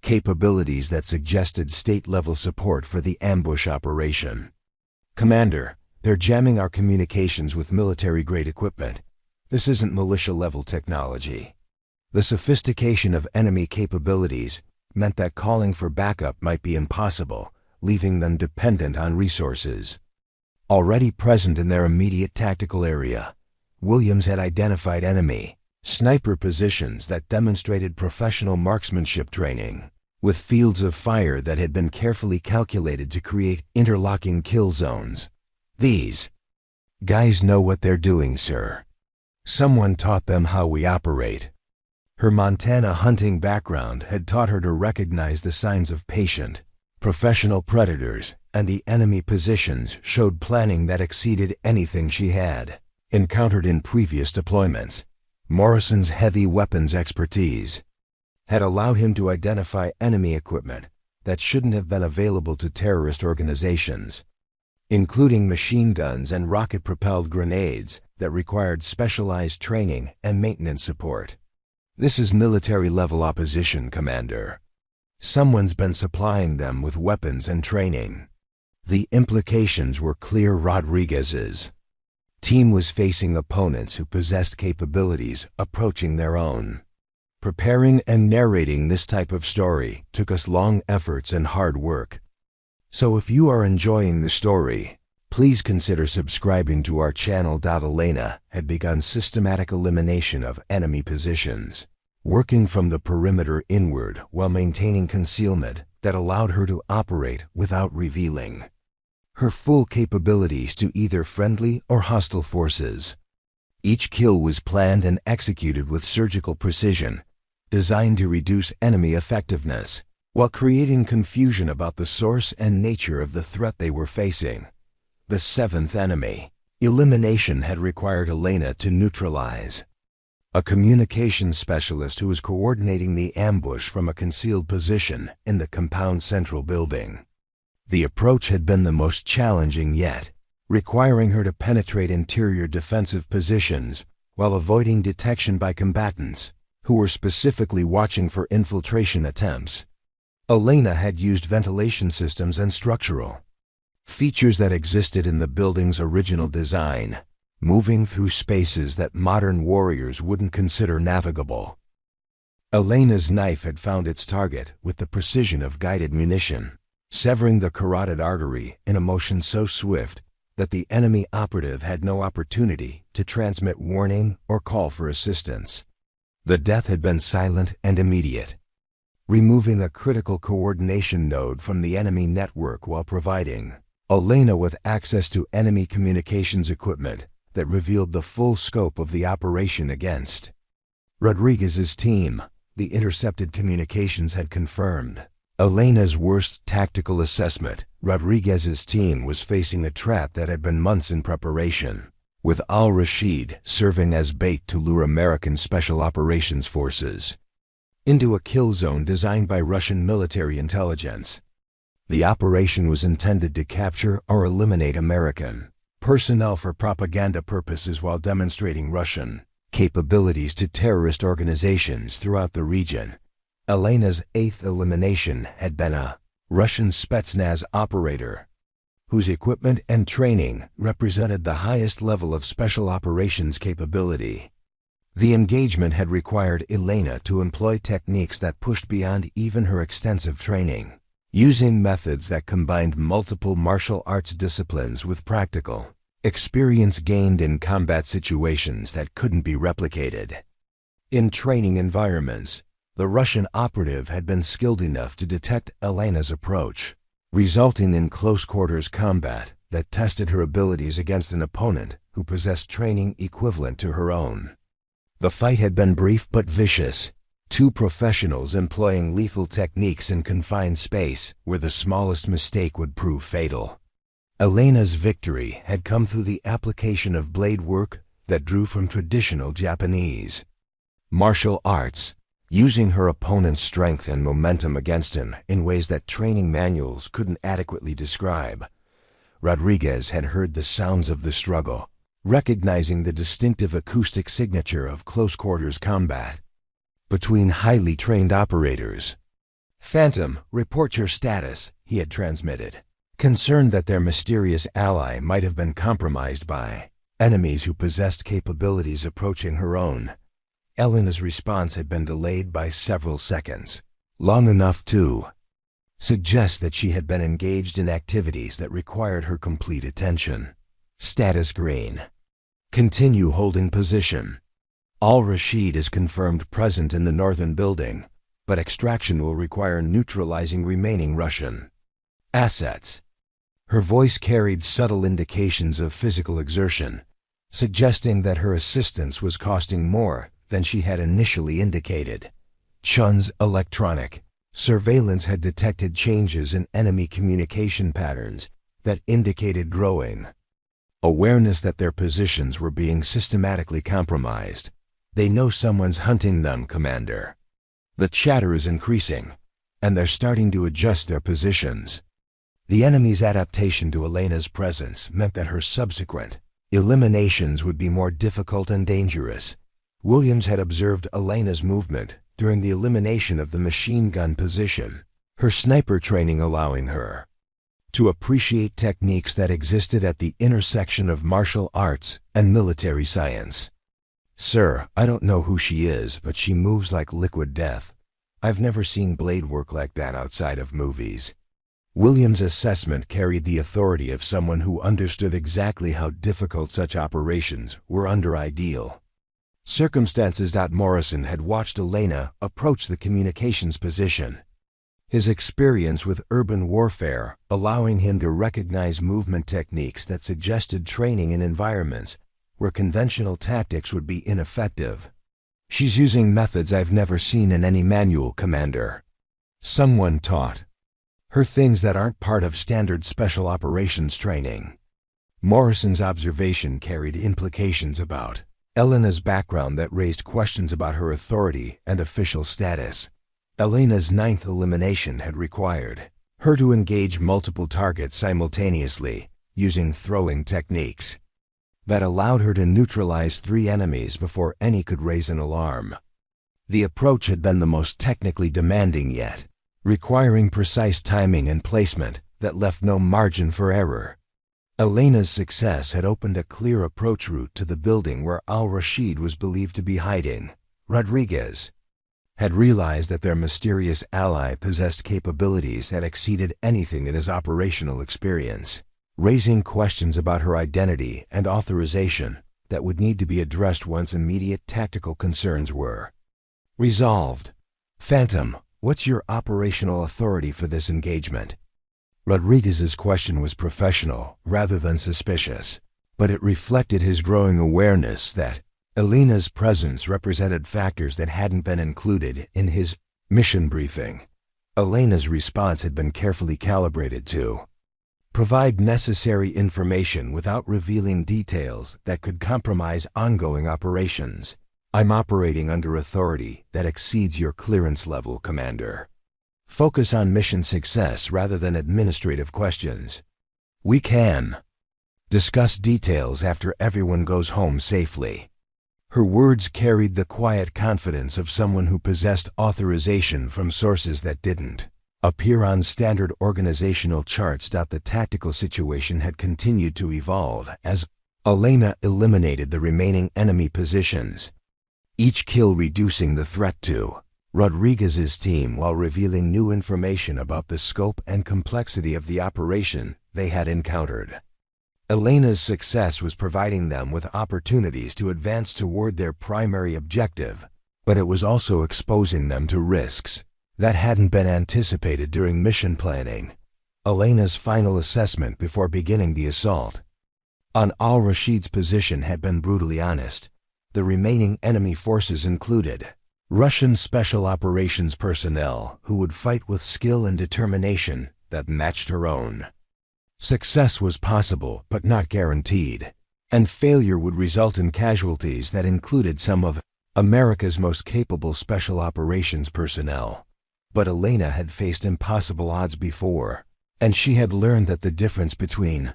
capabilities that suggested state-level support for the ambush operation. "Commander, they're jamming our communications with military-grade equipment. This isn't militia-level technology." The sophistication of enemy capabilities meant that calling for backup might be impossible, leaving them dependent on resources already present in their immediate tactical area. Williams had identified enemy sniper positions that demonstrated professional marksmanship training, with fields of fire that had been carefully calculated to create interlocking kill zones. "These guys know what they're doing, sir. Someone taught them how we operate." Her Montana hunting background had taught her to recognize the signs of patient, professional predators, and the enemy positions showed planning that exceeded anything she had encountered in previous deployments. Morrison's heavy weapons expertise had allowed him to identify enemy equipment that shouldn't have been available to terrorist organizations, including machine guns and rocket-propelled grenades that required specialized training and maintenance support. "This is military-level opposition, Commander. Someone's been supplying them with weapons and training." The implications were clear. Rodriguez's team was facing opponents who possessed capabilities approaching their own. Preparing and narrating this type of story took us long efforts and hard work. So if you are enjoying the story, please consider subscribing to our channel. Elena had begun systematic elimination of enemy positions, working from the perimeter inward while maintaining concealment that allowed her to operate without revealing her full capabilities to either friendly or hostile forces. Each kill was planned and executed with surgical precision, designed to reduce enemy effectiveness, while creating confusion about the source and nature of the threat they were facing. The seventh enemy elimination had required Elena to neutralize a communications specialist who was coordinating the ambush from a concealed position in the compound's central building. The approach had been the most challenging yet, requiring her to penetrate interior defensive positions while avoiding detection by combatants who were specifically watching for infiltration attempts. Elena had used ventilation systems and structural features that existed in the building's original design, moving through spaces that modern warriors wouldn't consider navigable. Elena's knife had found its target with the precision of guided munition, severing the carotid artery in a motion so swift that the enemy operative had no opportunity to transmit warning or call for assistance. The death had been silent and immediate, removing a critical coordination node from the enemy network while providing Elena with access to enemy communications equipment that revealed the full scope of the operation against Rodriguez's team. The intercepted communications had confirmed Elena's worst tactical assessment. Rodriguez's team was facing a trap that had been months in preparation, with Al-Rashid serving as bait to lure American Special Operations Forces into a kill zone designed by Russian military intelligence. The operation was intended to capture or eliminate American personnel for propaganda purposes while demonstrating Russian capabilities to terrorist organizations throughout the region. Elena's eighth elimination had been a Russian Spetsnaz operator, whose equipment and training represented the highest level of special operations capability. The engagement had required Elena to employ techniques that pushed beyond even her extensive training, using methods that combined multiple martial arts disciplines with practical experience gained in combat situations that couldn't be replicated. In training environments, the Russian operative had been skilled enough to detect Elena's approach, resulting in close-quarters combat that tested her abilities against an opponent who possessed training equivalent to her own. The fight had been brief but vicious, two professionals employing lethal techniques in confined space where the smallest mistake would prove fatal. Elena's victory had come through the application of blade work that drew from traditional Japanese martial arts, using her opponent's strength and momentum against him in ways that training manuals couldn't adequately describe. Rodriguez had heard the sounds of the struggle, recognizing the distinctive acoustic signature of close-quarters combat between highly trained operators. "Phantom, report your status," he had transmitted, concerned that their mysterious ally might have been compromised by enemies who possessed capabilities approaching her own. Elena's response had been delayed by several seconds, long enough to suggest that she had been engaged in activities that required her complete attention. Status green. Continue holding position. Al-Rashid is confirmed present in the northern building, but extraction will require neutralizing remaining Russian assets. Her voice carried subtle indications of physical exertion, suggesting that her assistance was costing more than she had initially indicated. Chun's electronic surveillance had detected changes in enemy communication patterns that indicated growing awareness that their positions were being systematically compromised. They know someone's hunting them, Commander. The chatter is increasing, and they're starting to adjust their positions. The enemy's adaptation to Elena's presence meant that her subsequent eliminations would be more difficult and dangerous. Williams had observed Elena's movement during the elimination of the machine gun position, her sniper training allowing her to appreciate techniques that existed at the intersection of martial arts and military science. Sir, I don't know who she is, but she moves like liquid death. I've never seen blade work like that outside of movies. Williams' assessment carried the authority of someone who understood exactly how difficult such operations were under ideal circumstances. Morrison had watched Elena approach the communications position, his experience with urban warfare allowing him to recognize movement techniques that suggested training in environments where conventional tactics would be ineffective. She's using methods I've never seen in any manual, Commander. Someone taught her things that aren't part of standard special operations training. Morrison's observation carried implications about Elena's background that raised questions about her authority and official status. Elena's 9th elimination had required her to engage multiple targets simultaneously using throwing techniques that allowed her to neutralize 3 enemies before any could raise an alarm. The approach had been the most technically demanding yet, requiring precise timing and placement that left no margin for error. Elena's success had opened a clear approach route to the building where Al-Rashid was believed to be hiding. Rodriguez had realized that their mysterious ally possessed capabilities that exceeded anything in his operational experience, raising questions about her identity and authorization that would need to be addressed once immediate tactical concerns were resolved. Phantom, what's your operational authority for this engagement? Rodriguez's question was professional rather than suspicious, but it reflected his growing awareness that Elena's presence represented factors that hadn't been included in his mission briefing. Elena's response had been carefully calibrated to provide necessary information without revealing details that could compromise ongoing operations. I'm operating under authority that exceeds your clearance level, Commander. Focus on mission success rather than administrative questions. We can discuss details after everyone goes home safely. Her words carried the quiet confidence of someone who possessed authorization from sources that didn't appear on standard organizational charts. The tactical situation had continued to evolve as Elena eliminated the remaining enemy positions, each kill reducing the threat to Rodriguez's team while revealing new information about the scope and complexity of the operation they had encountered. Elena's success was providing them with opportunities to advance toward their primary objective, but it was also exposing them to risks that hadn't been anticipated during mission planning. Elena's final assessment before beginning the assault on Al-Rashid's position had been brutally honest. The remaining enemy forces included Russian special operations personnel who would fight with skill and determination that matched her own. Success was possible but not guaranteed, and failure would result in casualties that included some of America's most capable special operations personnel. But Elena had faced impossible odds before, and she had learned that the difference between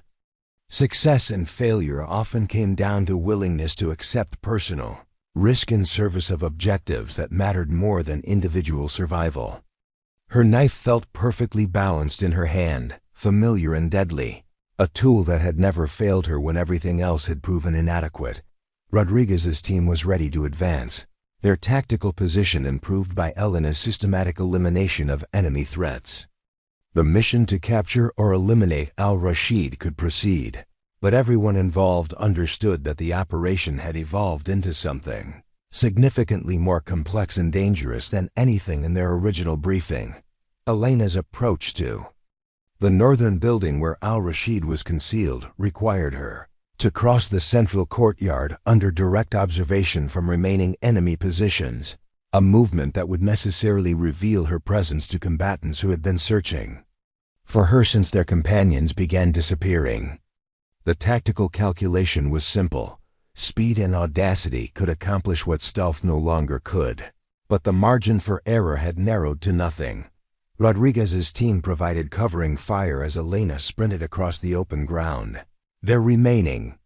success and failure often came down to willingness to accept personal risk in service of objectives that mattered more than individual survival. Her knife felt perfectly balanced in her hand, familiar and deadly, a tool that had never failed her when everything else had proven inadequate. Rodriguez's team was ready to advance. their tactical position improved by Elena's systematic elimination of enemy threats. The mission to capture or eliminate Al-Rashid could proceed, but everyone involved understood that the operation had evolved into something significantly more complex and dangerous than anything in their original briefing. Elena's approach to the northern building where Al-Rashid was concealed required her to cross the central courtyard under direct observation from remaining enemy positions, a movement that would necessarily reveal her presence to combatants who had been searching for her since their companions began disappearing. The tactical calculation was simple. Speed and audacity could accomplish what stealth no longer could, but the margin for error had narrowed to nothing. Rodriguez's team provided covering fire as Elena sprinted across the open ground, their remaining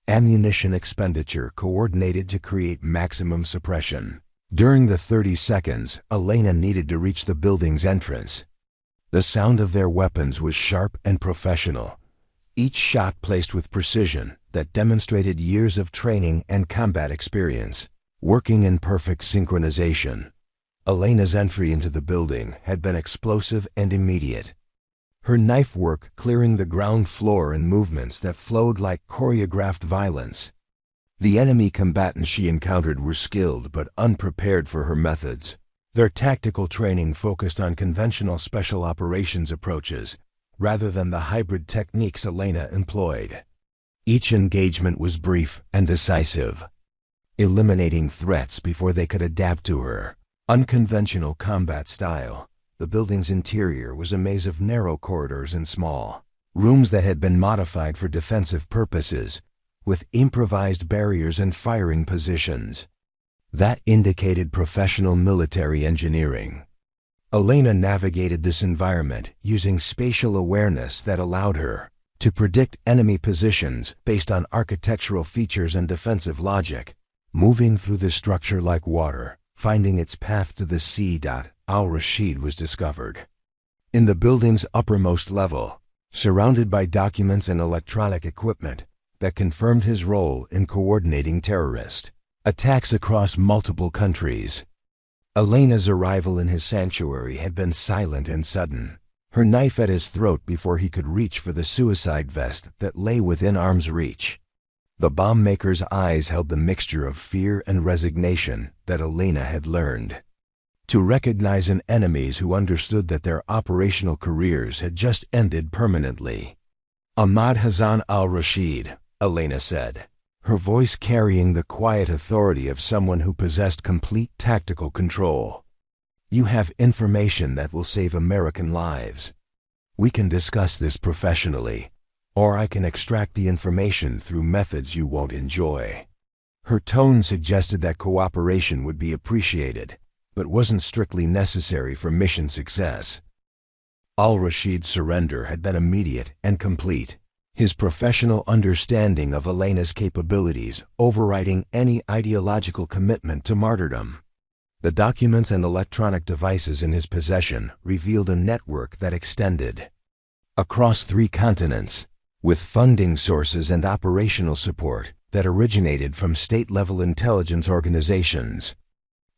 ammunition expenditure coordinated to create maximum suppression. During the 30 seconds, Elena needed to reach the building's entrance. The sound of their weapons was sharp and professional, each shot placed with precision that demonstrated years of training and combat experience, working in perfect synchronization. Elena's entry into the building had been explosive and immediate, her knife work clearing the ground floor in movements that flowed like choreographed violence. The enemy combatants she encountered were skilled but unprepared for her methods. Their tactical training focused on conventional special operations approaches rather than the hybrid techniques Elena employed. Each engagement was brief and decisive, eliminating threats before they could adapt to her unconventional combat style. The building's interior was a maze of narrow corridors and small rooms that had been modified for defensive purposes, with improvised barriers and firing positions that indicated professional military engineering. Elena navigated this environment using spatial awareness that allowed her to predict enemy positions based on architectural features and defensive logic, moving through the structure like water, finding its path to the sea. Al-Rashid was discovered in the building's uppermost level, surrounded by documents and electronic equipment that confirmed his role in coordinating terrorist attacks across multiple countries. Elena's arrival in his sanctuary had been silent and sudden, her knife at his throat before he could reach for the suicide vest that lay within arm's reach. The bomb maker's eyes held the mixture of fear and resignation that Elena had learned to recognize in enemies who understood that their operational careers had just ended permanently. "Ahmad Hassan al-Rashid," Elena said, her voice carrying the quiet authority of someone who possessed complete tactical control. "You have information that will save American lives. We can discuss this professionally, or I can extract the information through methods you won't enjoy." Her tone suggested that cooperation would be appreciated, but wasn't strictly necessary for mission success. Al-Rashid's surrender had been immediate and complete, his professional understanding of Elena's capabilities overriding any ideological commitment to martyrdom. The documents and electronic devices in his possession revealed a network that extended across 3 continents, with funding sources and operational support that originated from state-level intelligence organizations.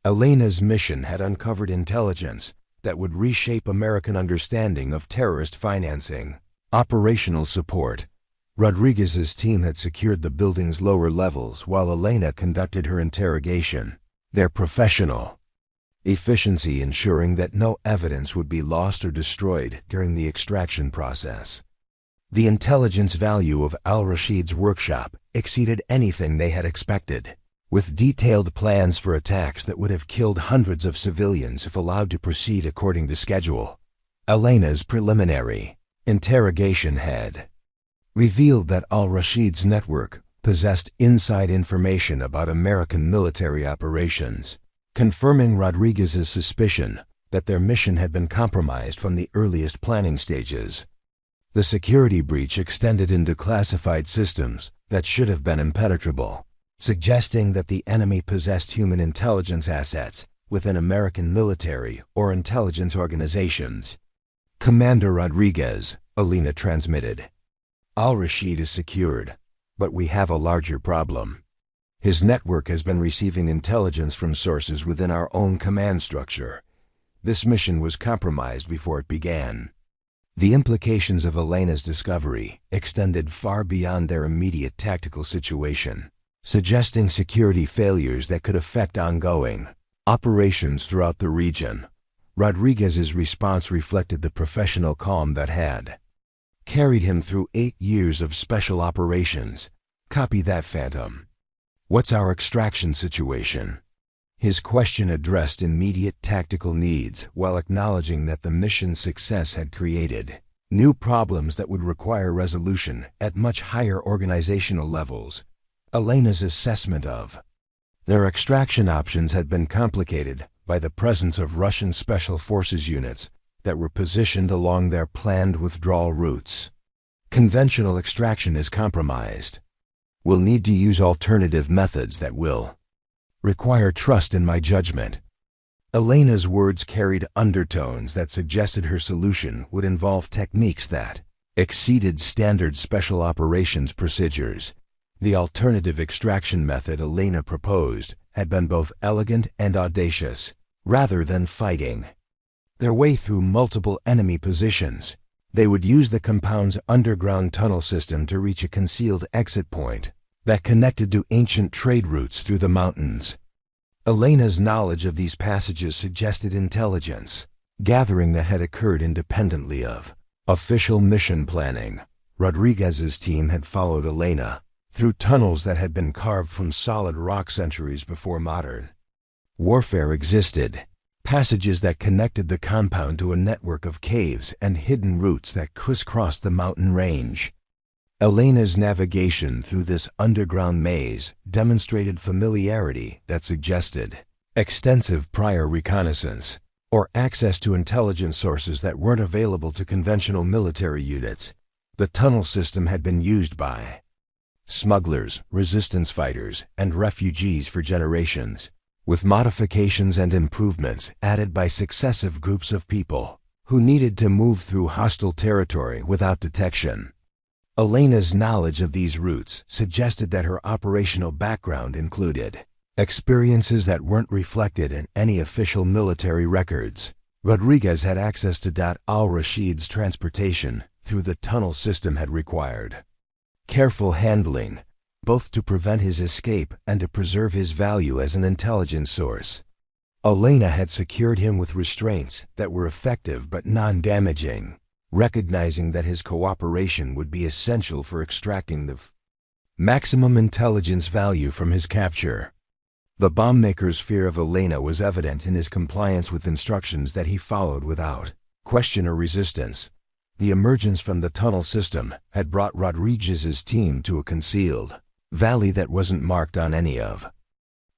Elena's mission had uncovered intelligence that would reshape American understanding of terrorist financing. Operational support. Rodriguez's team had secured the building's lower levels while Elena conducted her interrogation, their professional efficiency ensuring that no evidence would be lost or destroyed during the extraction process. The intelligence value of Al-Rashid's workshop exceeded anything they had expected, with detailed plans for attacks that would have killed hundreds of civilians if allowed to proceed according to schedule. Elena's preliminary interrogation had revealed that Al-Rashid's network possessed inside information about American military operations, confirming Rodriguez's suspicion that their mission had been compromised from the earliest planning stages. The security breach extended into classified systems that should have been impenetrable, suggesting that the enemy possessed human intelligence assets within American military or intelligence organizations. "Commander Rodriguez," Elena transmitted, "Al-Rashid is secured, but we have a larger problem. His network has been receiving intelligence from sources within our own command structure. This mission was compromised before it began. The implications of Elena's discovery extended far beyond their immediate tactical situation, suggesting security failures that could affect ongoing operations throughout the region. Rodriguez's response reflected the professional calm that had carried him through 8 years of special operations. Copy that, Phantom. What's our extraction situation? His question addressed immediate tactical needs while acknowledging that the mission's success had created new problems that would require resolution at much higher organizational levels. Elena's assessment of their extraction options had been complicated by the presence of Russian Special Forces units that were positioned along their planned withdrawal routes. Conventional extraction is compromised. We'll need to use alternative methods that will require trust in my judgment. Elena's words carried undertones that suggested her solution would involve techniques that exceeded standard special operations procedures. The alternative extraction method Elena proposed had been both elegant and audacious. Rather than fighting their way through multiple enemy positions, they would use the compound's underground tunnel system to reach a concealed exit point that connected to ancient trade routes through the mountains. Elena's knowledge of these passages suggested intelligence gathering that had occurred independently of official mission planning. Rodriguez's team had followed Elena through tunnels that had been carved from solid rock centuries before modern warfare existed, passages that connected the compound to a network of caves and hidden routes that crisscrossed the mountain range. Elena's navigation through this underground maze demonstrated familiarity that suggested extensive prior reconnaissance or access to intelligence sources that weren't available to conventional military units. The tunnel system had been used by smugglers, resistance fighters, and refugees for generations, with modifications and improvements added by successive groups of people who needed to move through hostile territory without detection. Elena's knowledge of these routes suggested that her operational background included experiences that weren't reflected in any official military records. Rodriguez had access to Al-Rashid's transportation through the tunnel system had required careful handling, both to prevent his escape and to preserve his value as an intelligence source. Elena had secured him with restraints that were effective but non-damaging, recognizing that his cooperation would be essential for extracting the maximum intelligence value from his capture. The bombmaker's fear of Elena was evident in his compliance with instructions that he followed without question or resistance. The emergence from the tunnel system had brought Rodriguez's team to a concealed valley that wasn't marked on any of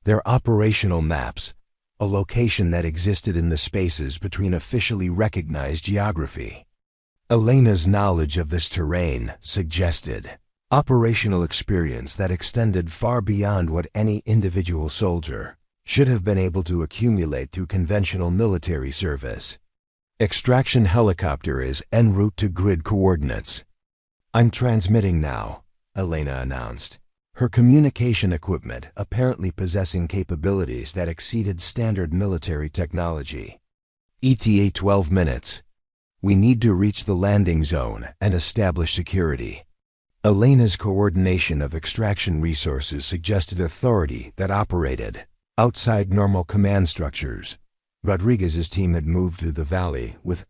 their operational maps, a location that existed in the spaces between officially recognized geography. Elena's knowledge of this terrain suggested operational experience that extended far beyond what any individual soldier should have been able to accumulate through conventional military service. Extraction helicopter is en route to grid coordinates. I'm transmitting now, Elena announced, her communication equipment apparently possessing capabilities that exceeded standard military technology. ETA 12 minutes. We need to reach the landing zone and establish security. Elena's coordination of extraction resources suggested authority that operated outside normal command structures. Rodriguez's team had moved through the valley, with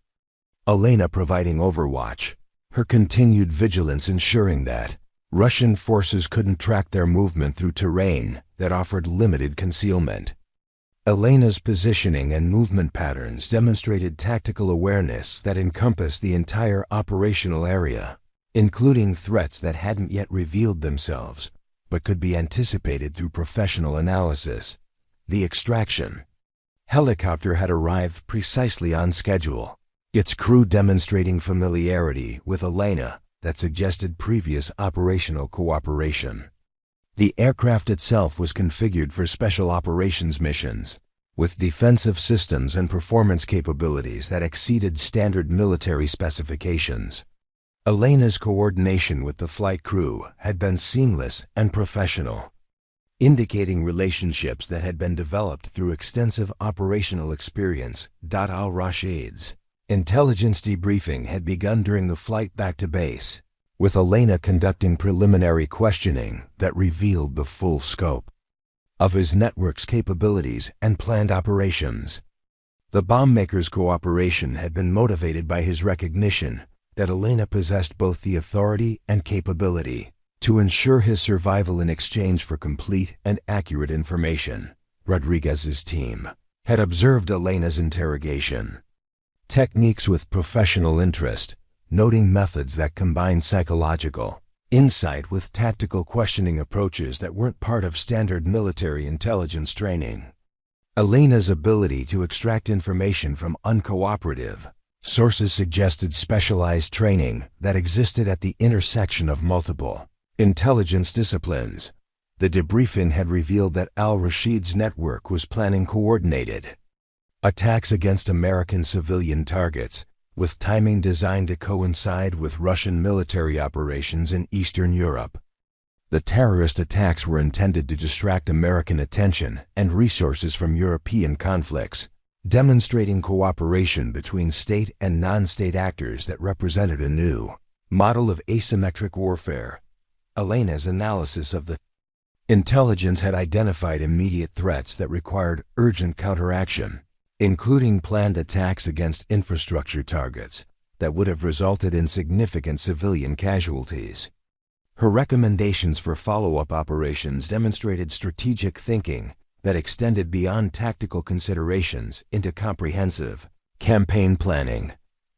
Elena providing overwatch, her continued vigilance ensuring that Russian forces couldn't track their movement through terrain that offered limited concealment. Elena's positioning and movement patterns demonstrated tactical awareness that encompassed the entire operational area, including threats that hadn't yet revealed themselves, but could be anticipated through professional analysis. The extraction helicopter had arrived precisely on schedule, its crew demonstrating familiarity with Elena that suggested previous operational cooperation. The aircraft itself was configured for special operations missions, with defensive systems and performance capabilities that exceeded standard military specifications. Elena's coordination with the flight crew had been seamless and professional. indicating relationships that had been developed through extensive operational experience. Al-Rashid's intelligence debriefing had begun during the flight back to base, with Elena conducting preliminary questioning that revealed the full scope of his network's capabilities and planned operations. The bombmaker's cooperation had been motivated by his recognition that Elena possessed both the authority and capability to ensure his survival in exchange for complete and accurate information. Rodriguez's team had observed Elena's interrogation techniques with professional interest, noting methods that combined psychological insight with tactical questioning approaches that weren't part of standard military intelligence training. Elena's ability to extract information from uncooperative sources suggested specialized training that existed at the intersection of multiple intelligence disciplines. The debriefing had revealed that Al-Rashid's network was planning coordinated attacks against American civilian targets, with timing designed to coincide with Russian military operations in Eastern Europe. The terrorist attacks were intended to distract American attention and resources from European conflicts, demonstrating cooperation between state and non-state actors that represented a new model of asymmetric warfare. Elena's analysis of the intelligence had identified immediate threats that required urgent counteraction, including planned attacks against infrastructure targets that would have resulted in significant civilian casualties. Her recommendations for follow-up operations demonstrated strategic thinking that extended beyond tactical considerations into comprehensive campaign planning.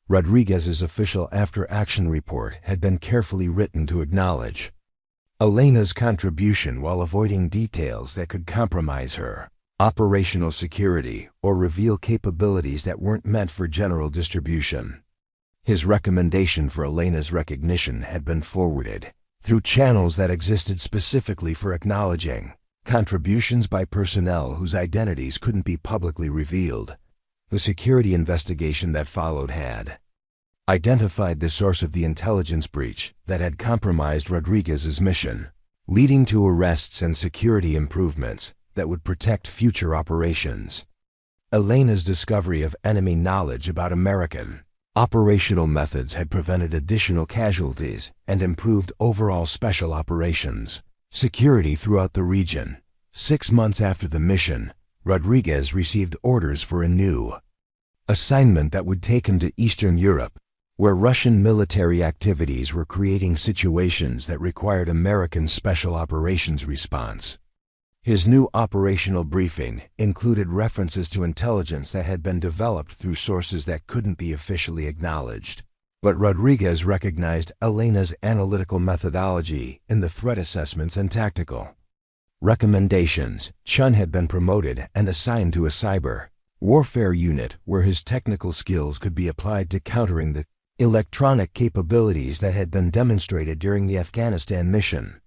Rodriguez's official after-action report had been carefully written to acknowledge Elena's contribution while avoiding details that could compromise her operational security or reveal capabilities that weren't meant for general distribution. His recommendation for Elena's recognition had been forwarded through channels that existed specifically for acknowledging contributions by personnel whose identities couldn't be publicly revealed. The security investigation that followed had identified the source of the intelligence breach that had compromised Rodriguez's mission, leading to arrests and security improvements that would protect future operations. Elena's discovery of enemy knowledge about American operational methods had prevented additional casualties and improved overall special operations security throughout the region. 6 months after the mission, Rodriguez received orders for a new assignment that would take him to Eastern Europe, where Russian military activities were creating situations that required American special operations response. His new operational briefing included references to intelligence that had been developed through sources that couldn't be officially acknowledged. But Rodriguez recognized Elena's analytical methodology in the threat assessments and tactical recommendations. Chun had been promoted and assigned to a cyber warfare unit where his technical skills could be applied to countering the electronic capabilities that had been demonstrated during the Afghanistan mission.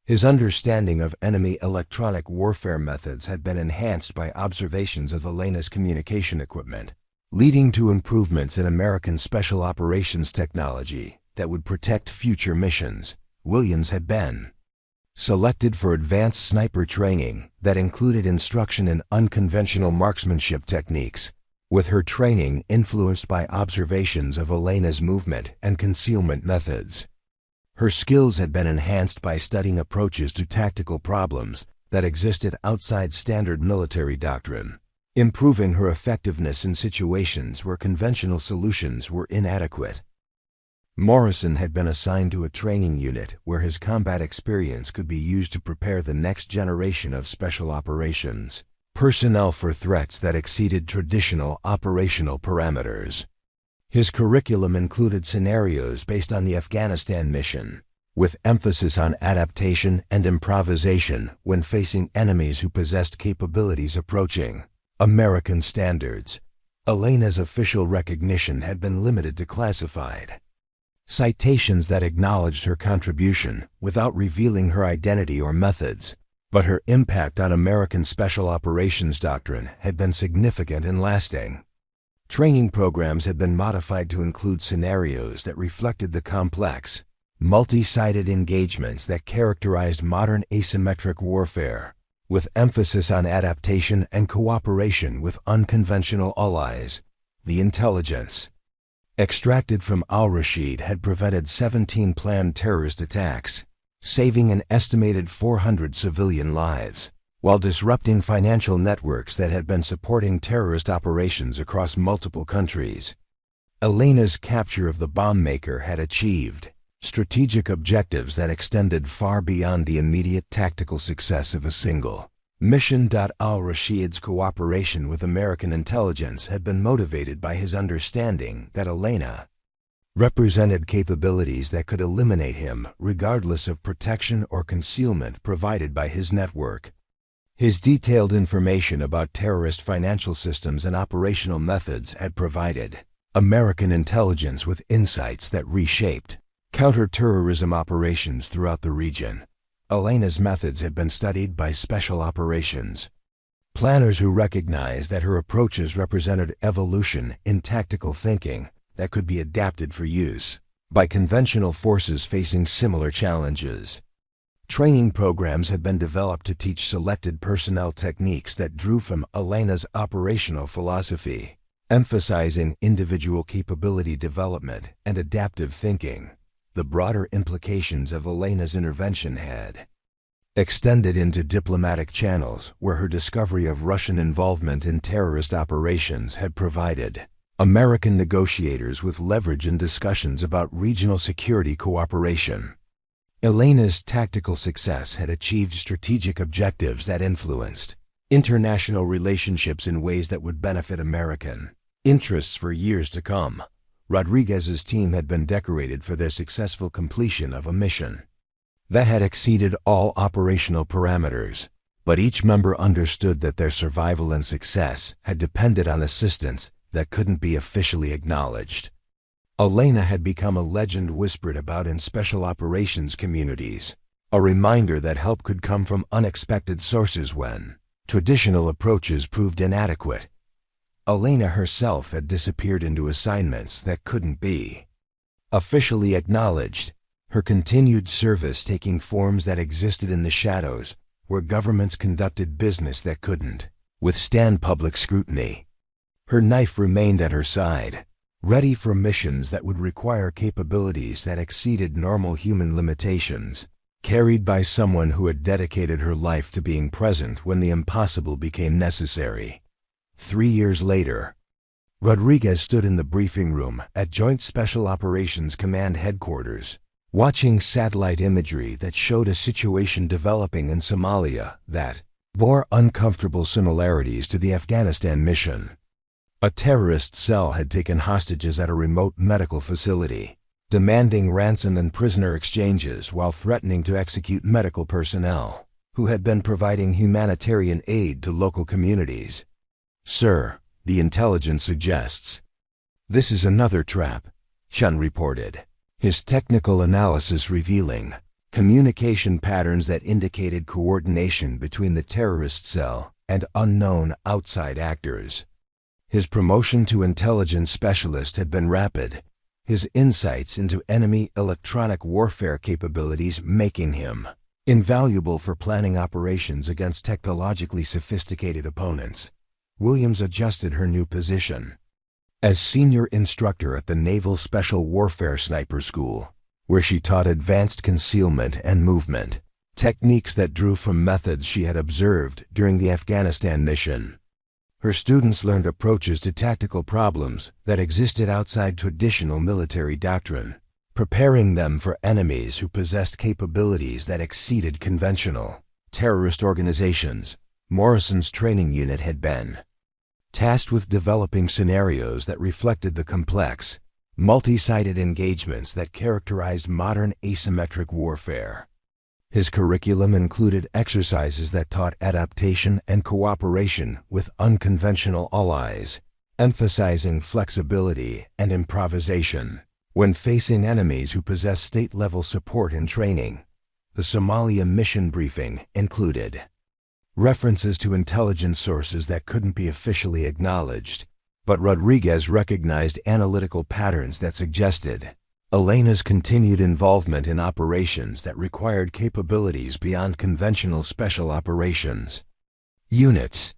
His understanding of enemy electronic warfare methods had been enhanced by observations of Elena's communication equipment, leading to improvements in American special operations technology that would protect future missions. Williams had been selected for advanced sniper training that included instruction in unconventional marksmanship techniques, with her training influenced by observations of Elena's movement and concealment methods. Her skills had been enhanced by studying approaches to tactical problems that existed outside standard military doctrine, improving her effectiveness in situations where conventional solutions were inadequate. Morrison had been assigned to a training unit where his combat experience could be used to prepare the next generation of special operations personnel for threats that exceeded traditional operational parameters. His curriculum included scenarios based on the Afghanistan mission, with emphasis on adaptation and improvisation when facing enemies who possessed capabilities approaching American standards. Elena's official recognition had been limited to classified citations that acknowledged her contribution without revealing her identity or methods, but her impact on American special operations doctrine had been significant and lasting. Training programs had been modified to include scenarios that reflected the complex multi-sided engagements that characterized modern asymmetric warfare, with emphasis on adaptation and cooperation with unconventional allies. The intelligence extracted from Al-Rashid had prevented 17 planned terrorist attacks, saving an estimated 400 civilian lives, while disrupting financial networks that had been supporting terrorist operations across multiple countries. Elena's capture of the bomb maker had achieved strategic objectives that extended far beyond the immediate tactical success of a single mission. Al-Rashid's cooperation with American intelligence had been motivated by his understanding that Elena represented capabilities that could eliminate him regardless of protection or concealment provided by his network. His detailed information about terrorist financial systems and operational methods had provided American intelligence with insights that reshaped counter-terrorism operations throughout the region. Elena's methods had been studied by special operations planners who recognized that her approaches represented evolution in tactical thinking that could be adapted for use by conventional forces facing similar challenges. Training programs had been developed to teach selected personnel techniques that drew from Elena's operational philosophy, emphasizing individual capability development and adaptive thinking. The broader implications of Elena's intervention had extended into diplomatic channels, where her discovery of Russian involvement in terrorist operations had provided American negotiators with leverage in discussions about regional security cooperation. Elena's tactical success had achieved strategic objectives that influenced international relationships in ways that would benefit American interests for years to come. Rodriguez's team had been decorated for their successful completion of a mission that had exceeded all operational parameters, but each member understood that their survival and success had depended on assistance that couldn't be officially acknowledged. Elena had become a legend whispered about in special operations communities, a reminder that help could come from unexpected sources when traditional approaches proved inadequate. Elena herself had disappeared into assignments that couldn't be officially acknowledged, her continued service taking forms that existed in the shadows, where governments conducted business that couldn't withstand public scrutiny. Her knife remained at her side, ready for missions that would require capabilities that exceeded normal human limitations, carried by someone who had dedicated her life to being present when the impossible became necessary. 3 years later, Rodriguez stood in the briefing room at Joint Special Operations Command Headquarters, watching satellite imagery that showed a situation developing in Somalia that bore uncomfortable similarities to the Afghanistan mission. A terrorist cell had taken hostages at a remote medical facility, demanding ransom and prisoner exchanges while threatening to execute medical personnel who had been providing humanitarian aid to local communities. "Sir," the intelligence suggests. "This is another trap," Chun reported, his technical analysis revealing communication patterns that indicated coordination between the terrorist cell and unknown outside actors. His promotion to intelligence specialist had been rapid, his insights into enemy electronic warfare capabilities making him invaluable for planning operations against technologically sophisticated opponents. Williams adjusted her new position as senior instructor at the Naval Special Warfare Sniper School, where she taught advanced concealment and movement techniques that drew from methods she had observed during the Afghanistan mission. Her students learned approaches to tactical problems that existed outside traditional military doctrine, preparing them for enemies who possessed capabilities that exceeded conventional terrorist organizations. Morrison's training unit had been tasked with developing scenarios that reflected the complex, multi-sided engagements that characterized modern asymmetric warfare. His curriculum included exercises that taught adaptation and cooperation with unconventional allies, emphasizing flexibility and improvisation when facing enemies who possess state-level support and training. The Somalia mission briefing included references to intelligence sources that couldn't be officially acknowledged, but Rodriguez recognized analytical patterns that suggested Elena's continued involvement in operations that required capabilities beyond conventional special operations units.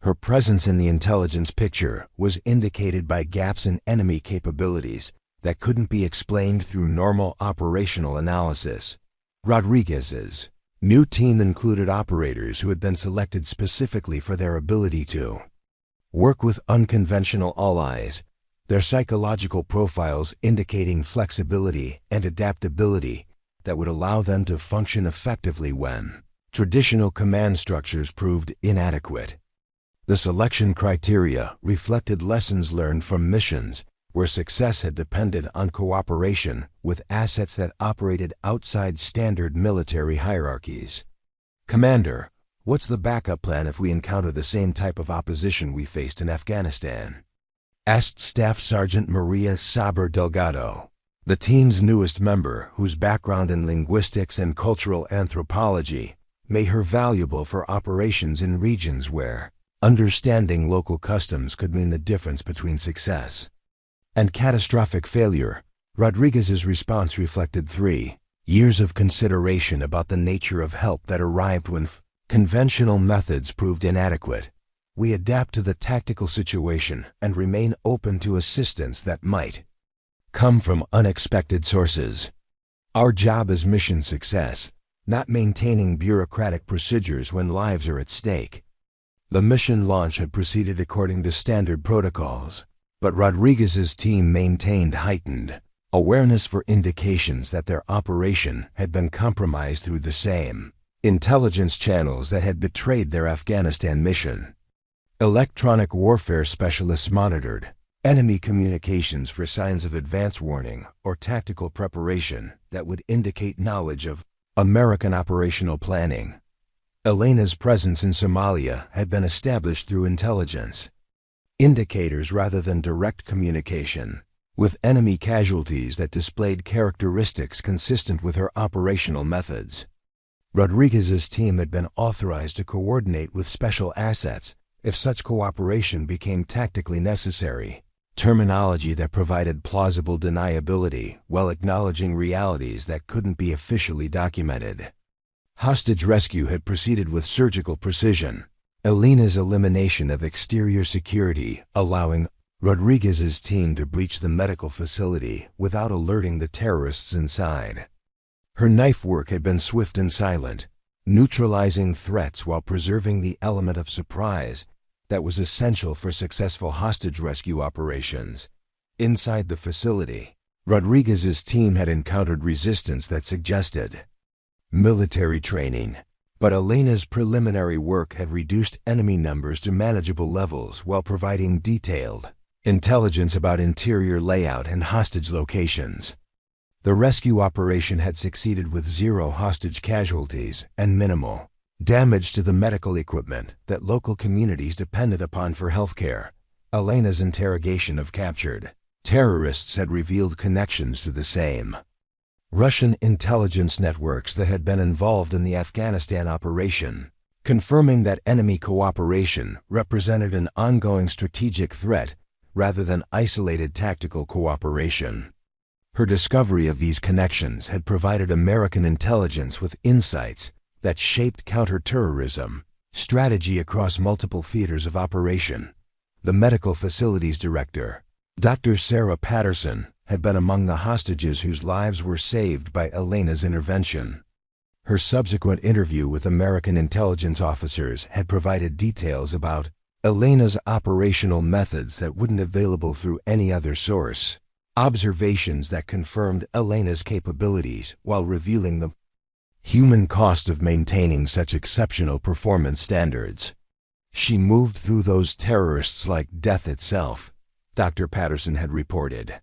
Her presence in the intelligence picture was indicated by gaps in enemy capabilities that couldn't be explained through normal operational analysis. Rodriguez's new team included operators who had been selected specifically for their ability to work with unconventional allies, their psychological profiles indicating flexibility and adaptability that would allow them to function effectively when traditional command structures proved inadequate. The selection criteria reflected lessons learned from missions where success had depended on cooperation with assets that operated outside standard military hierarchies. Commander, what's the backup plan if we encounter the same type of opposition we faced in Afghanistan? Asked Staff Sergeant Maria Saber Delgado, the team's newest member whose background in linguistics and cultural anthropology made her valuable for operations in regions where understanding local customs could mean the difference between success and catastrophic failure. Rodriguez's response reflected 3 years of consideration about the nature of help that arrived when conventional methods proved inadequate. We adapt to the tactical situation and remain open to assistance that might come from unexpected sources. Our job is mission success, not maintaining bureaucratic procedures when lives are at stake. The mission launch had proceeded according to standard protocols, but Rodriguez's team maintained heightened awareness for indications that their operation had been compromised through the same intelligence channels that had betrayed their Afghanistan mission. Electronic warfare specialists monitored enemy communications for signs of advance warning or tactical preparation that would indicate knowledge of American operational planning. Elena's presence in Somalia had been established through intelligence indicators rather than direct communication, with enemy casualties that displayed characteristics consistent with her operational methods. Rodriguez's team had been authorized to coordinate with special assets if such cooperation became tactically necessary, terminology that provided plausible deniability while acknowledging realities that couldn't be officially documented. Hostage rescue had proceeded with surgical precision, Elena's elimination of exterior security allowing Rodriguez's team to breach the medical facility without alerting the terrorists inside. Her knife work had been swift and silent, neutralizing threats while preserving the element of surprise that was essential for successful hostage rescue operations. Inside the facility, Rodriguez's team had encountered resistance that suggested military training, but Elena's preliminary work had reduced enemy numbers to manageable levels while providing detailed intelligence about interior layout and hostage locations. The rescue operation had succeeded with 0 hostage casualties and minimal damage to the medical equipment that local communities depended upon for healthcare. Elena's interrogation of captured terrorists had revealed connections to the same Russian intelligence networks that had been involved in the Afghanistan operation, confirming that enemy cooperation represented an ongoing strategic threat rather than isolated tactical cooperation. Her discovery of these connections had provided American intelligence with insights that shaped counterterrorism strategy across multiple theaters of operation. The medical facilities director, Dr. Sarah Patterson, had been among the hostages whose lives were saved by Elena's intervention. Her subsequent interview with American intelligence officers had provided details about Elena's operational methods that weren't available through any other source, observations that confirmed Elena's capabilities while revealing the human cost of maintaining such exceptional performance standards. She moved through those terrorists like death itself, Dr. Patterson had reported.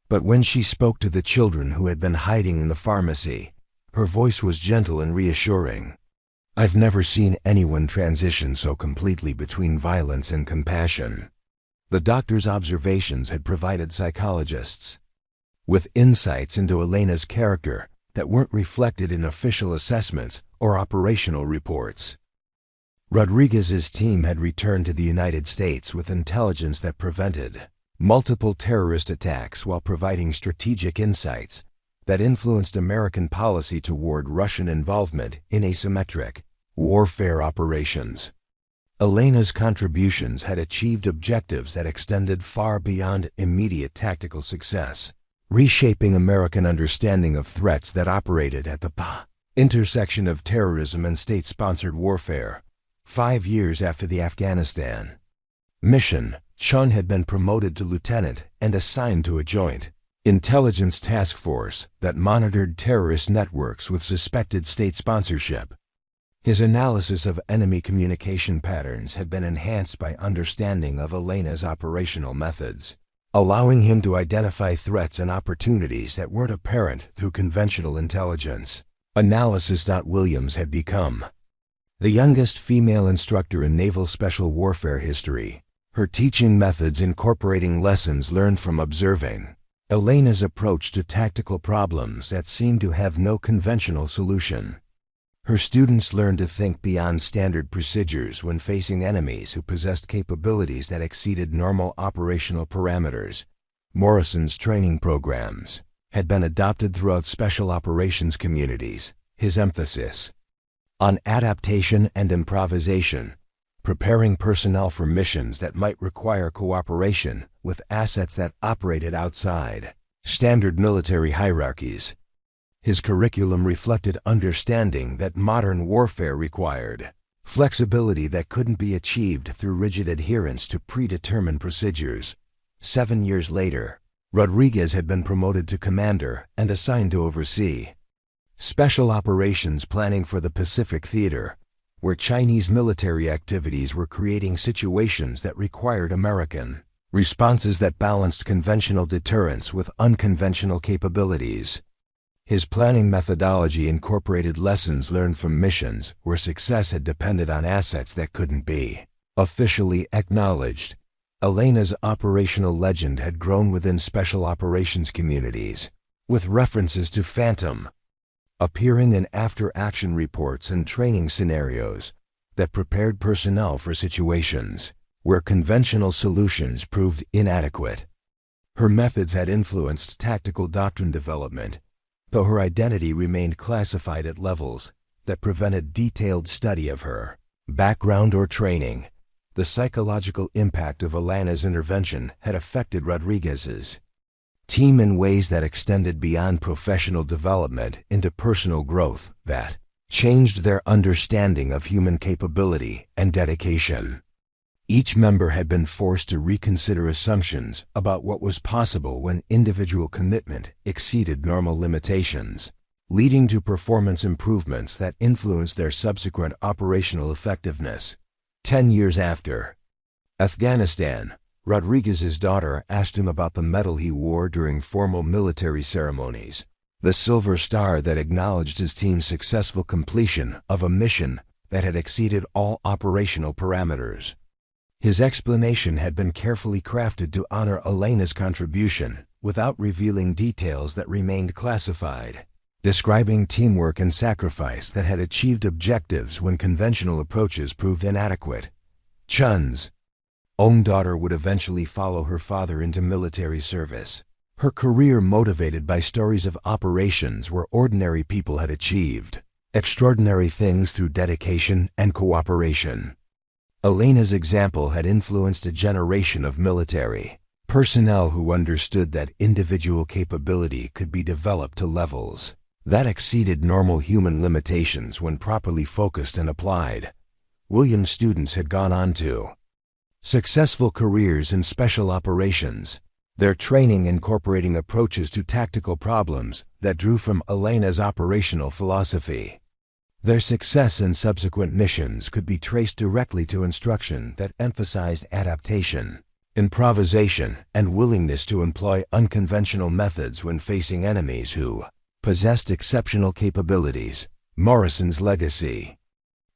But when she spoke to the children who had been hiding in the pharmacy, her voice was gentle and reassuring. I've never seen anyone transition so completely between violence and compassion. The doctor's observations had provided psychologists with insights into Elena's character that weren't reflected in official assessments or operational reports. Rodriguez's team had returned to the United States with intelligence that prevented multiple terrorist attacks while providing strategic insights that influenced American policy toward Russian involvement in asymmetric warfare operations. Elena's contributions had achieved objectives that extended far beyond immediate tactical success, reshaping American understanding of threats that operated at the intersection of terrorism and state-sponsored warfare. 5 years after the Afghanistan mission, Chun had been promoted to lieutenant and assigned to a joint intelligence task force that monitored terrorist networks with suspected state sponsorship. His analysis of enemy communication patterns had been enhanced by understanding of Elena's operational methods, allowing him to identify threats and opportunities that weren't apparent through conventional intelligence analysis. Williams had become the youngest female instructor in naval special warfare history, her teaching methods incorporating lessons learned from observing Elena's approach to tactical problems that seemed to have no conventional solution. Her students learned to think beyond standard procedures when facing enemies who possessed capabilities that exceeded normal operational parameters. Morrison's training programs had been adopted throughout special operations communities, his emphasis on adaptation and improvisation, preparing personnel for missions that might require cooperation with assets that operated outside standard military hierarchies. His curriculum reflected understanding that modern warfare required flexibility that couldn't be achieved through rigid adherence to predetermined procedures. 7 years later, Rodriguez had been promoted to commander and assigned to oversee special operations planning for the Pacific Theater, where Chinese military activities were creating situations that required American responses that balanced conventional deterrence with unconventional capabilities. His planning methodology incorporated lessons learned from missions where success had depended on assets that couldn't be officially acknowledged. Elena's operational legend had grown within special operations communities, with references to Phantom appearing in after-action reports and training scenarios that prepared personnel for situations where conventional solutions proved inadequate. Her methods had influenced tactical doctrine development, though her identity remained classified at levels that prevented detailed study of her background or training. The psychological impact of Elena's intervention had affected Rodriguez's team in ways that extended beyond professional development into personal growth that changed their understanding of human capability and dedication. Each member had been forced to reconsider assumptions about what was possible when individual commitment exceeded normal limitations, leading to performance improvements that influenced their subsequent operational effectiveness. 10 years after Afghanistan, Rodriguez's daughter asked him about the medal he wore during formal military ceremonies, the silver star that acknowledged his team's successful completion of a mission that had exceeded all operational parameters. His explanation had been carefully crafted to honor Elena's contribution without revealing details that remained classified, describing teamwork and sacrifice that had achieved objectives when conventional approaches proved inadequate. Chun's own daughter would eventually follow her father into military service, her career motivated by stories of operations where ordinary people had achieved extraordinary things through dedication and cooperation. Elena's example had influenced a generation of military personnel who understood that individual capability could be developed to levels that exceeded normal human limitations when properly focused and applied. Williams' students had gone on to successful careers in special operations, their training incorporating approaches to tactical problems that drew from Elena's operational philosophy. Their success in subsequent missions could be traced directly to instruction that emphasized adaptation, improvisation, and willingness to employ unconventional methods when facing enemies who possessed exceptional capabilities. Morrison's legacy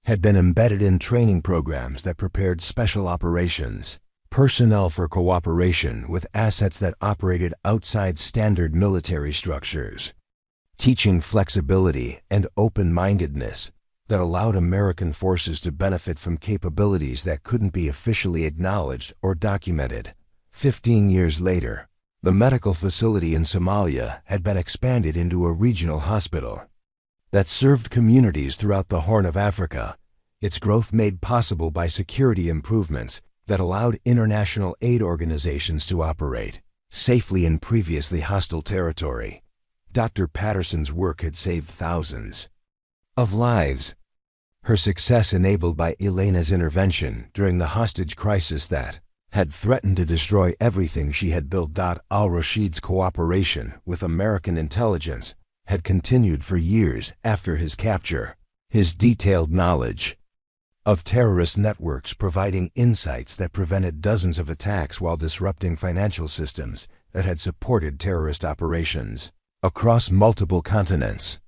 had been embedded in training programs that prepared special operations personnel for cooperation with assets that operated outside standard military structures, teaching flexibility and open-mindedness that allowed American forces to benefit from capabilities that couldn't be officially acknowledged or documented. 15 years later, the medical facility in Somalia had been expanded into a regional hospital that served communities throughout the Horn of Africa, its growth made possible by security improvements that allowed international aid organizations to operate safely in previously hostile territory. Dr. Patterson's work had saved thousands of lives. Her success enabled by Elena's intervention during the hostage crisis that had threatened to destroy everything she had built. Al-Rashid's cooperation with American intelligence had continued for years after his capture. His detailed knowledge of terrorist networks providing insights that prevented dozens of attacks while disrupting financial systems that had supported terrorist operations across multiple continents.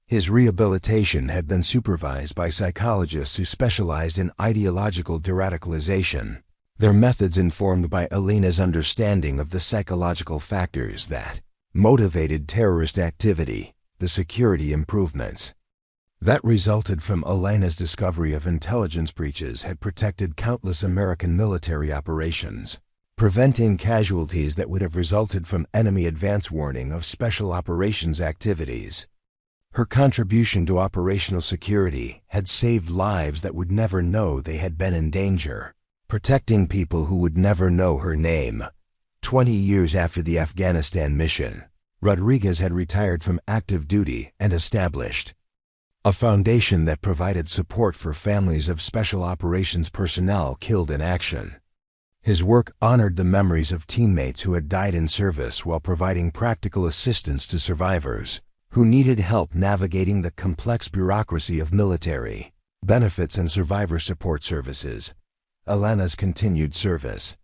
His rehabilitation had been supervised by psychologists who specialized in ideological de-radicalization, their methods informed by Elena's understanding of the psychological factors that motivated terrorist activity, the security improvements that resulted from Elena's discovery of intelligence breaches had protected countless American military operations, preventing casualties that would have resulted from enemy advance warning of special operations activities. Her contribution to operational security had saved lives that would never know they had been in danger, protecting people who would never know her name. 20 years after the Afghanistan mission, Rodriguez had retired from active duty and established a foundation that provided support for families of special operations personnel killed in action. His work honored the memories of teammates who had died in service while providing practical assistance to survivors who needed help navigating the complex bureaucracy of military benefits and survivor support services. Elena's continued service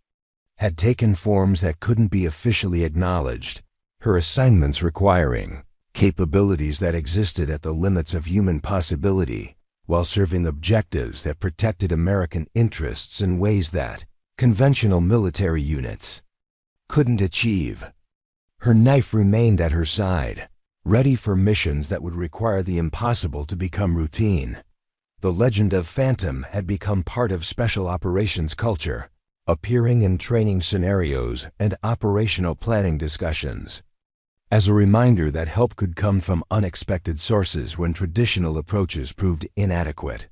had taken forms that couldn't be officially acknowledged, her assignments requiring capabilities that existed at the limits of human possibility, while serving objectives that protected American interests in ways that conventional military units couldn't achieve. Her knife remained at her side, ready for missions that would require the impossible to become routine. The legend of Phantom had become part of special operations culture, appearing in training scenarios and operational planning discussions, as a reminder that help could come from unexpected sources when traditional approaches proved inadequate.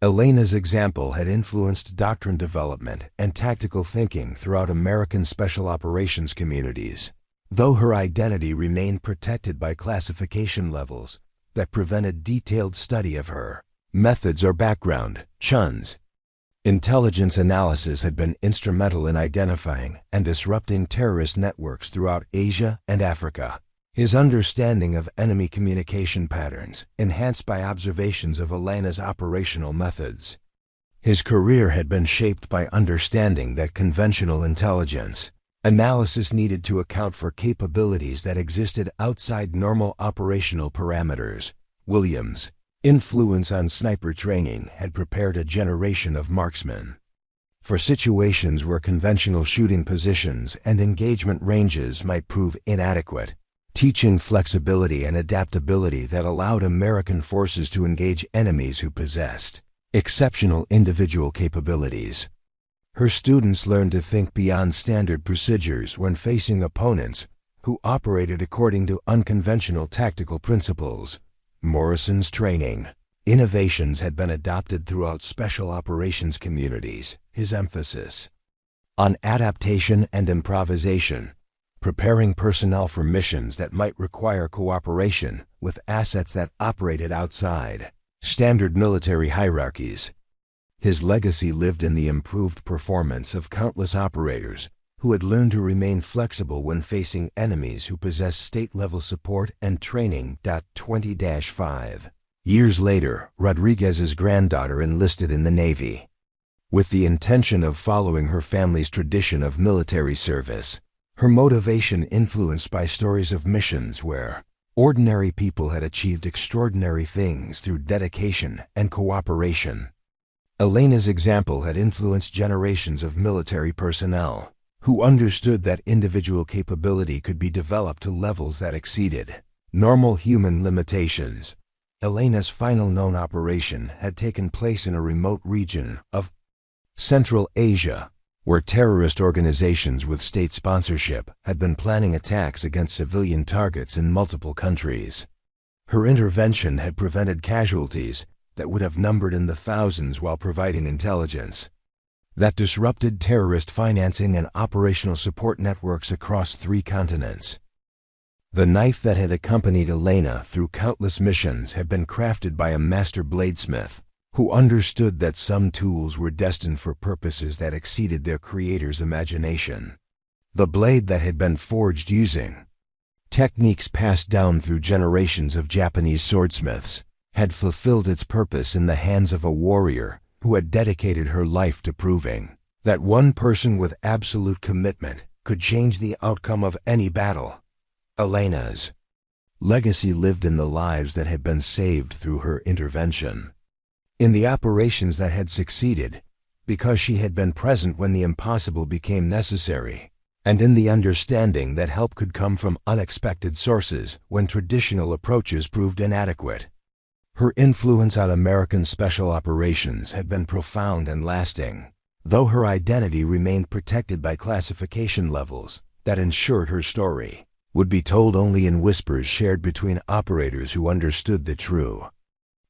Elena's example had influenced doctrine development and tactical thinking throughout American special operations communities, though her identity remained protected by classification levels that prevented detailed study of her methods or background. Chun's intelligence analysis had been instrumental in identifying and disrupting terrorist networks throughout Asia and Africa. His understanding of enemy communication patterns, enhanced by observations of Elena's operational methods. His career had been shaped by understanding that conventional intelligence analysis needed to account for capabilities that existed outside normal operational parameters. Williams' influence on sniper training had prepared a generation of marksmen for situations where conventional shooting positions and engagement ranges might prove inadequate, teaching flexibility and adaptability that allowed American forces to engage enemies who possessed exceptional individual capabilities. Her students learned to think beyond standard procedures when facing opponents who operated according to unconventional tactical principles. Morrison's training innovations had been adopted throughout special operations communities, his emphasis on adaptation and improvisation, preparing personnel for missions that might require cooperation with assets that operated outside standard military hierarchies. His legacy lived in the improved performance of countless operators who had learned to remain flexible when facing enemies who possessed state-level support and training. 20-5 years later, Rodriguez's granddaughter enlisted in the Navy with the intention of following her family's tradition of military service. Her motivation influenced by stories of missions where ordinary people had achieved extraordinary things through dedication and cooperation. Elena's example had influenced generations of military personnel who understood that individual capability could be developed to levels that exceeded normal human limitations. Elena's final known operation had taken place in a remote region of Central Asia, where terrorist organizations with state sponsorship had been planning attacks against civilian targets in multiple countries. Her intervention had prevented casualties that would have numbered in the thousands while providing intelligence that disrupted terrorist financing and operational support networks across 3 continents. The knife that had accompanied Elena through countless missions had been crafted by a master bladesmith who understood that some tools were destined for purposes that exceeded their creator's imagination. The blade that had been forged using techniques passed down through generations of Japanese swordsmiths had fulfilled its purpose in the hands of a warrior who had dedicated her life to proving that one person with absolute commitment could change the outcome of any battle. Elena's legacy lived in the lives that had been saved through her intervention, in the operations that had succeeded because she had been present when the impossible became necessary, and in the understanding that help could come from unexpected sources when traditional approaches proved inadequate. Her influence on American special operations had been profound and lasting, though her identity remained protected by classification levels that ensured her story would be told only in whispers shared between operators who understood the true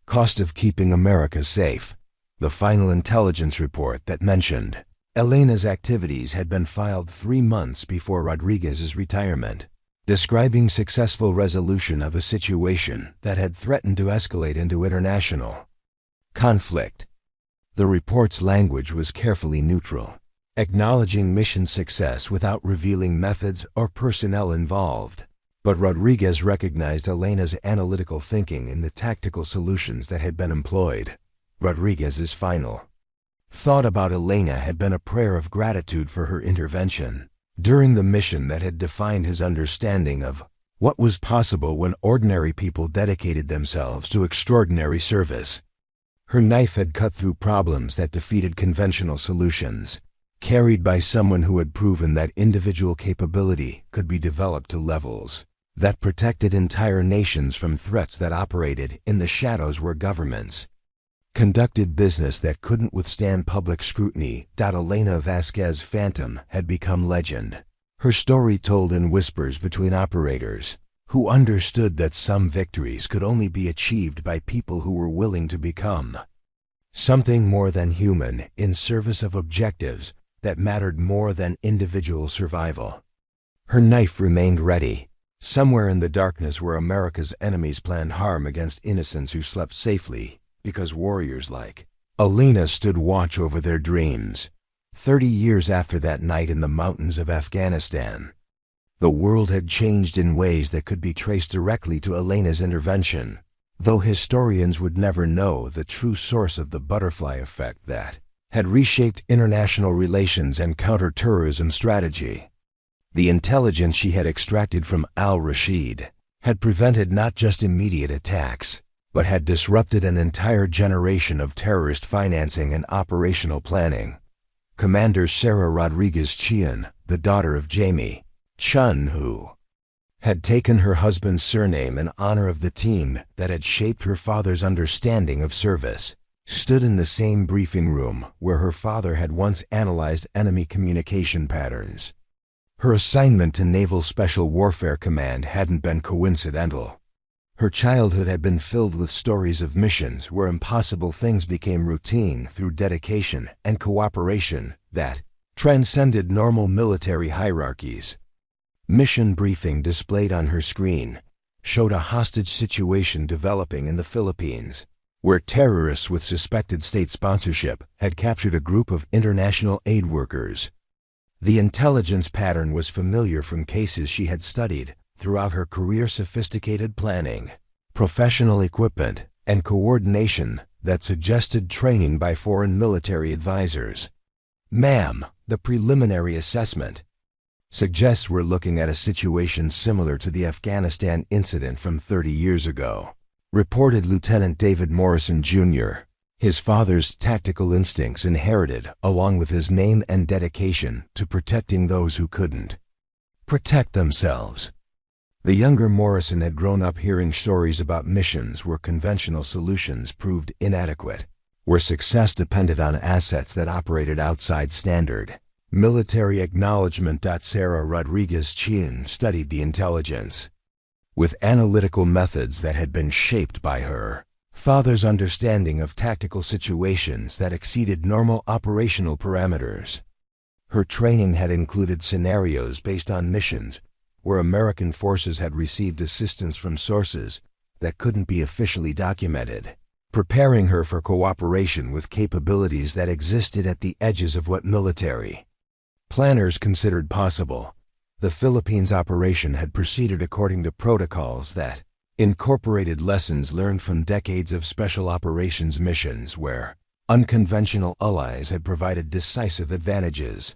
cost of keeping America safe. The final intelligence report that mentioned Elena's activities had been filed 3 months before Rodriguez's retirement, describing successful resolution of a situation that had threatened to escalate into international conflict. The report's language was carefully neutral, acknowledging mission success without revealing methods or personnel involved. But Rodriguez recognized Elena's analytical thinking in the tactical solutions that had been employed. Rodriguez's final thought about Elena had been a prayer of gratitude for her intervention during the mission that had defined his understanding of what was possible when ordinary people dedicated themselves to extraordinary service. Her knife had cut through problems that defeated conventional solutions, carried by someone who had proven that individual capability could be developed to levels that protected entire nations from threats that operated in the shadows where governments conducted business that couldn't withstand public scrutiny. Elena Vasquez Phantom had become legend, her story told in whispers between operators who understood that some victories could only be achieved by people who were willing to become something more than human in service of objectives that mattered more than individual survival. Her knife remained ready, somewhere in the darkness where America's enemies planned harm against innocents who slept safely, because warriors like Elena stood watch over their dreams. 30 years after that night in the mountains of Afghanistan, the world had changed in ways that could be traced directly to Elena's intervention, though historians would never know the true source of the butterfly effect that had reshaped international relations and counterterrorism strategy. The intelligence she had extracted from Al-Rashid had prevented not just immediate attacks, but had disrupted an entire generation of terrorist financing and operational planning. Commander Sarah Rodriguez Chien, the daughter of Jamie Chun, who had taken her husband's surname in honor of the team that had shaped her father's understanding of service, stood in the same briefing room where her father had once analyzed enemy communication patterns. Her assignment to Naval Special Warfare Command hadn't been coincidental. Her childhood had been filled with stories of missions where impossible things became routine through dedication and cooperation that transcended normal military hierarchies. Mission briefing displayed on her screen showed a hostage situation developing in the Philippines, where terrorists with suspected state sponsorship had captured a group of international aid workers. The intelligence pattern was familiar from cases she had studied throughout her career: sophisticated planning, professional equipment, and coordination that suggested training by foreign military advisors. Ma'am, the preliminary assessment suggests we're looking at a situation similar to the Afghanistan incident from 30 years ago, reported Lieutenant David Morrison, Jr., his father's tactical instincts inherited along with his name and dedication to protecting those who couldn't protect themselves. The younger Morrison had grown up hearing stories about missions where conventional solutions proved inadequate, where success depended on assets that operated outside standard Military acknowledgement. Sarah Rodriguez Chien studied the intelligence with analytical methods that had been shaped by her father's understanding of tactical situations that exceeded normal operational parameters. Her training had included scenarios based on missions where American forces had received assistance from sources that couldn't be officially documented, preparing her for cooperation with capabilities that existed at the edges of what military planners considered possible. The Philippines operation had proceeded according to protocols that incorporated lessons learned from decades of special operations missions where unconventional allies had provided decisive advantages.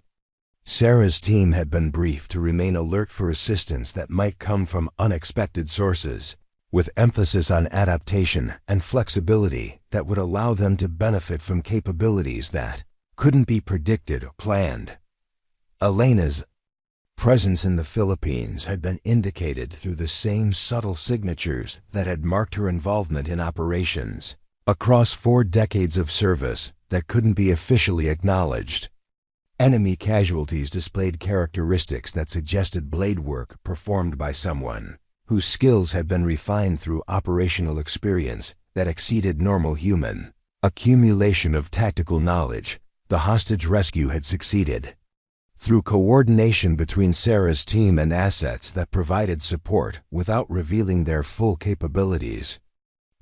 Sarah's team had been briefed to remain alert for assistance that might come from unexpected sources, with emphasis on adaptation and flexibility that would allow them to benefit from capabilities that couldn't be predicted or planned. Elena's presence in the Philippines had been indicated through the same subtle signatures that had marked her involvement in operations across 4 decades of service that couldn't be officially acknowledged. Enemy casualties displayed characteristics that suggested blade work performed by someone whose skills had been refined through operational experience that exceeded normal human accumulation of tactical knowledge. The hostage rescue had succeeded through coordination between Sarah's team and assets that provided support without revealing their full capabilities,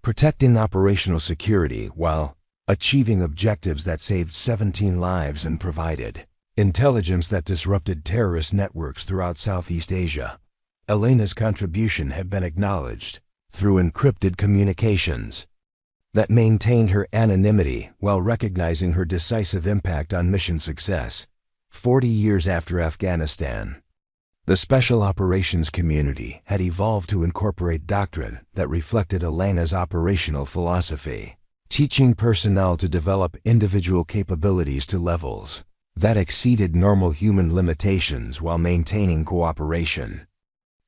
protecting operational security while achieving objectives that saved 17 lives and provided intelligence that disrupted terrorist networks throughout Southeast Asia. Elena's contribution had been acknowledged through encrypted communications that maintained her anonymity while recognizing her decisive impact on mission success. 40 years after Afghanistan, the special operations community had evolved to incorporate doctrine that reflected Elena's operational philosophy, teaching personnel to develop individual capabilities to levels that exceeded normal human limitations while maintaining cooperation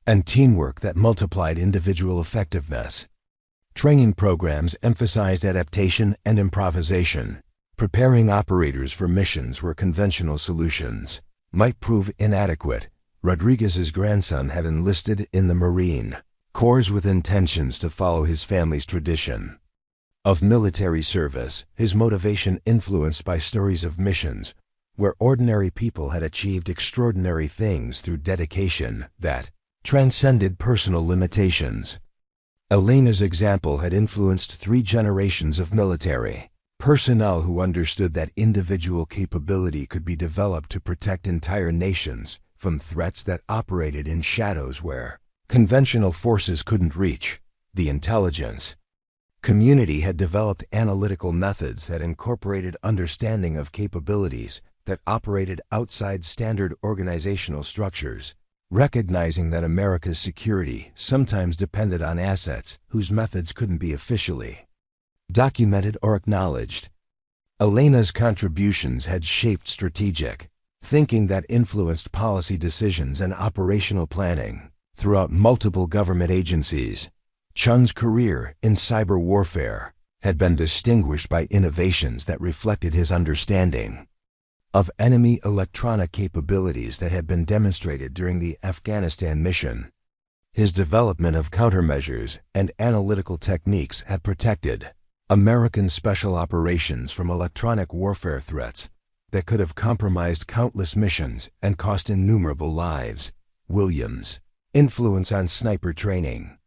and teamwork that multiplied individual effectiveness. Training programs emphasized adaptation and improvisation, preparing operators for missions where conventional solutions might prove inadequate. Rodriguez's grandson had enlisted in the Marine Corps with intentions to follow his family's tradition of military service, his motivation influenced by stories of missions where ordinary people had achieved extraordinary things through dedication that transcended personal limitations. Elena's example had influenced 3 generations of military personnel who understood that individual capability could be developed to protect entire nations from threats that operated in shadows where conventional forces couldn't reach. The intelligence community had developed analytical methods that incorporated understanding of capabilities that operated outside standard organizational structures, recognizing that America's security sometimes depended on assets whose methods couldn't be officially documented or acknowledged. Elena's contributions had shaped strategic thinking that influenced policy decisions and operational planning throughout multiple government agencies. Chun's career in cyber warfare had been distinguished by innovations that reflected his understanding of enemy electronic capabilities that had been demonstrated during the Afghanistan mission. His development of countermeasures and analytical techniques had protected American special operations from electronic warfare threats that could have compromised countless missions and cost innumerable lives. Williams' influence on sniper training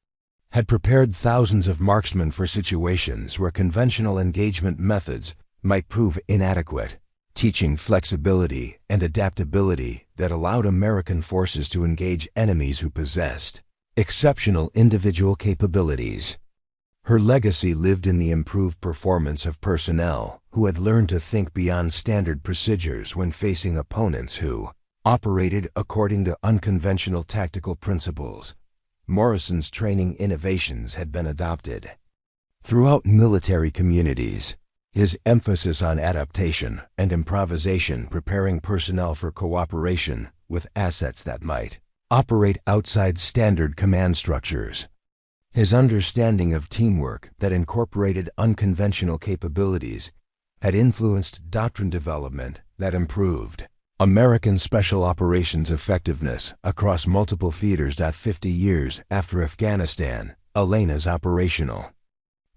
had prepared thousands of marksmen for situations where conventional engagement methods might prove inadequate, teaching flexibility and adaptability that allowed American forces to engage enemies who possessed exceptional individual capabilities. Her legacy lived in the improved performance of personnel who had learned to think beyond standard procedures when facing opponents who operated according to unconventional tactical principles. Morrison's training innovations had been adopted throughout military communities. His emphasis on adaptation and improvisation, preparing personnel for cooperation with assets that might operate outside standard command structures. His understanding of teamwork that incorporated unconventional capabilities had influenced doctrine development that improved American Special Operations Effectiveness across multiple theaters. 50 years after Afghanistan, Elena's operational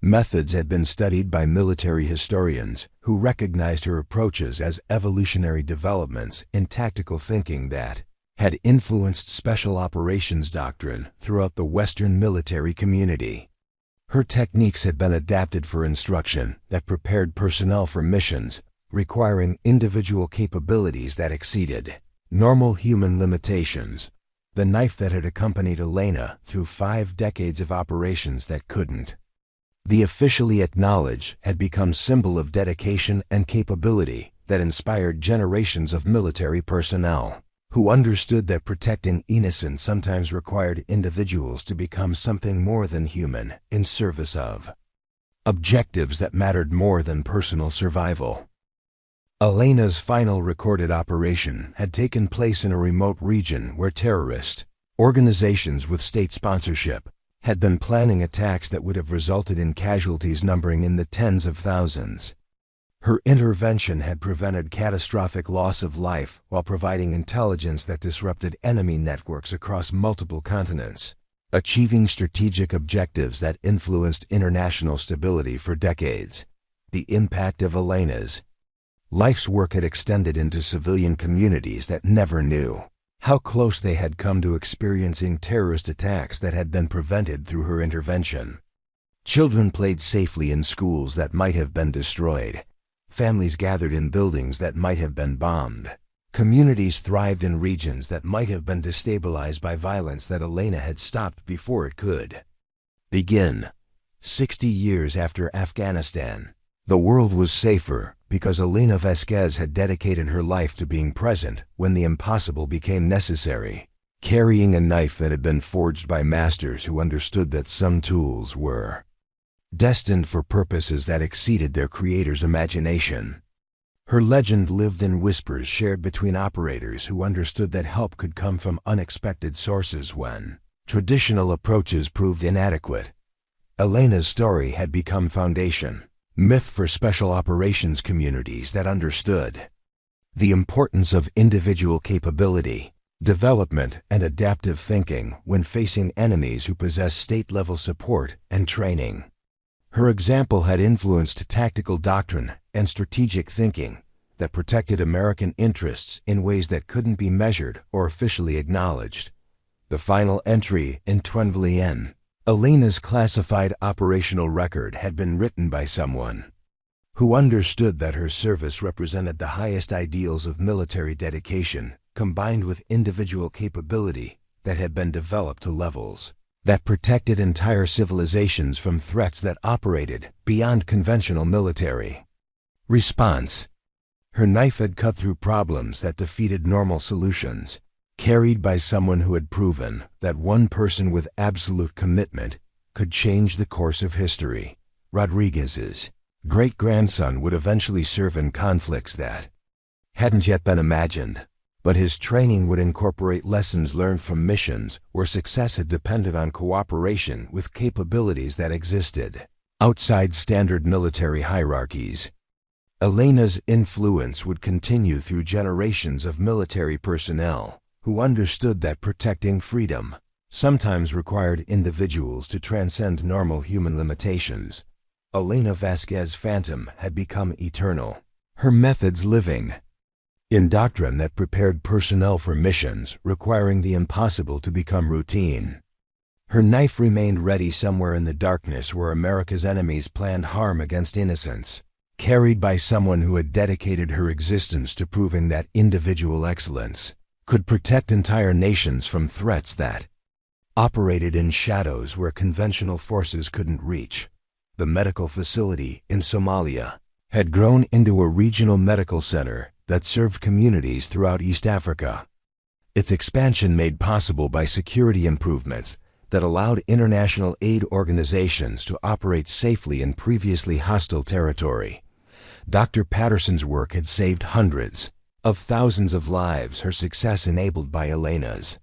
methods had been studied by military historians who recognized her approaches as evolutionary developments in tactical thinking that had influenced special operations doctrine throughout the Western military community. Her techniques had been adapted for instruction that prepared personnel for missions requiring individual capabilities that exceeded normal human limitations. The knife that had accompanied Elena through 5 decades of operations that couldn't be officially acknowledged had become symbol of dedication and capability that inspired generations of military personnel who understood that protecting innocence sometimes required individuals to become something more than human in service of objectives that mattered more than personal survival. Elena's final recorded operation had taken place in a remote region where terrorist organizations with state sponsorship had been planning attacks that would have resulted in casualties numbering in the tens of thousands. Her intervention had prevented catastrophic loss of life while providing intelligence that disrupted enemy networks across multiple continents, achieving strategic objectives that influenced international stability for decades. The impact of Elena's life's work had extended into civilian communities that never knew how close they had come to experiencing terrorist attacks that had been prevented through her intervention. Children played safely in schools that might have been destroyed. Families gathered in buildings that might have been bombed. Communities thrived in regions that might have been destabilized by violence that Elena had stopped before it could begin. 60 years after Afghanistan, the world was safer because Elena Vasquez had dedicated her life to being present when the impossible became necessary, carrying a knife that had been forged by masters who understood that some tools were destined for purposes that exceeded their creator's imagination. Her legend lived in whispers shared between operators who understood that help could come from unexpected sources when traditional approaches proved inadequate. Elena's story had become foundation myth for special operations communities that understood the importance of individual capability, development, and adaptive thinking when facing enemies who possess state-level support and training. Her example had influenced tactical doctrine and strategic thinking that protected American interests in ways that couldn't be measured or officially acknowledged. The final entry in Twenvelien, Elena's classified operational record, had been written by someone who understood that her service represented the highest ideals of military dedication combined with individual capability that had been developed to levels that protected entire civilizations from threats that operated beyond conventional military response. Her knife had cut through problems that defeated normal solutions, carried by someone who had proven that one person with absolute commitment could change the course of history. Rodriguez's great-grandson would eventually serve in conflicts that hadn't yet been imagined, but his training would incorporate lessons learned from missions where success had depended on cooperation with capabilities that existed outside standard military hierarchies. Elena's influence would continue through generations of military personnel who understood that protecting freedom sometimes required individuals to transcend normal human limitations. Elena Vasquez Phantom had become eternal, her methods living in doctrine that prepared personnel for missions requiring the impossible to become routine. Her knife remained ready somewhere in the darkness where America's enemies planned harm against innocence, carried by someone who had dedicated her existence to proving that individual excellence could protect entire nations from threats that operated in shadows where conventional forces couldn't reach. The medical facility in Somalia had grown into a regional medical center that served communities throughout East Africa. Its expansion made possible by security improvements that allowed international aid organizations to operate safely in previously hostile territory. Dr. Patterson's work had saved hundreds of thousands of lives, her success enabled by Elena's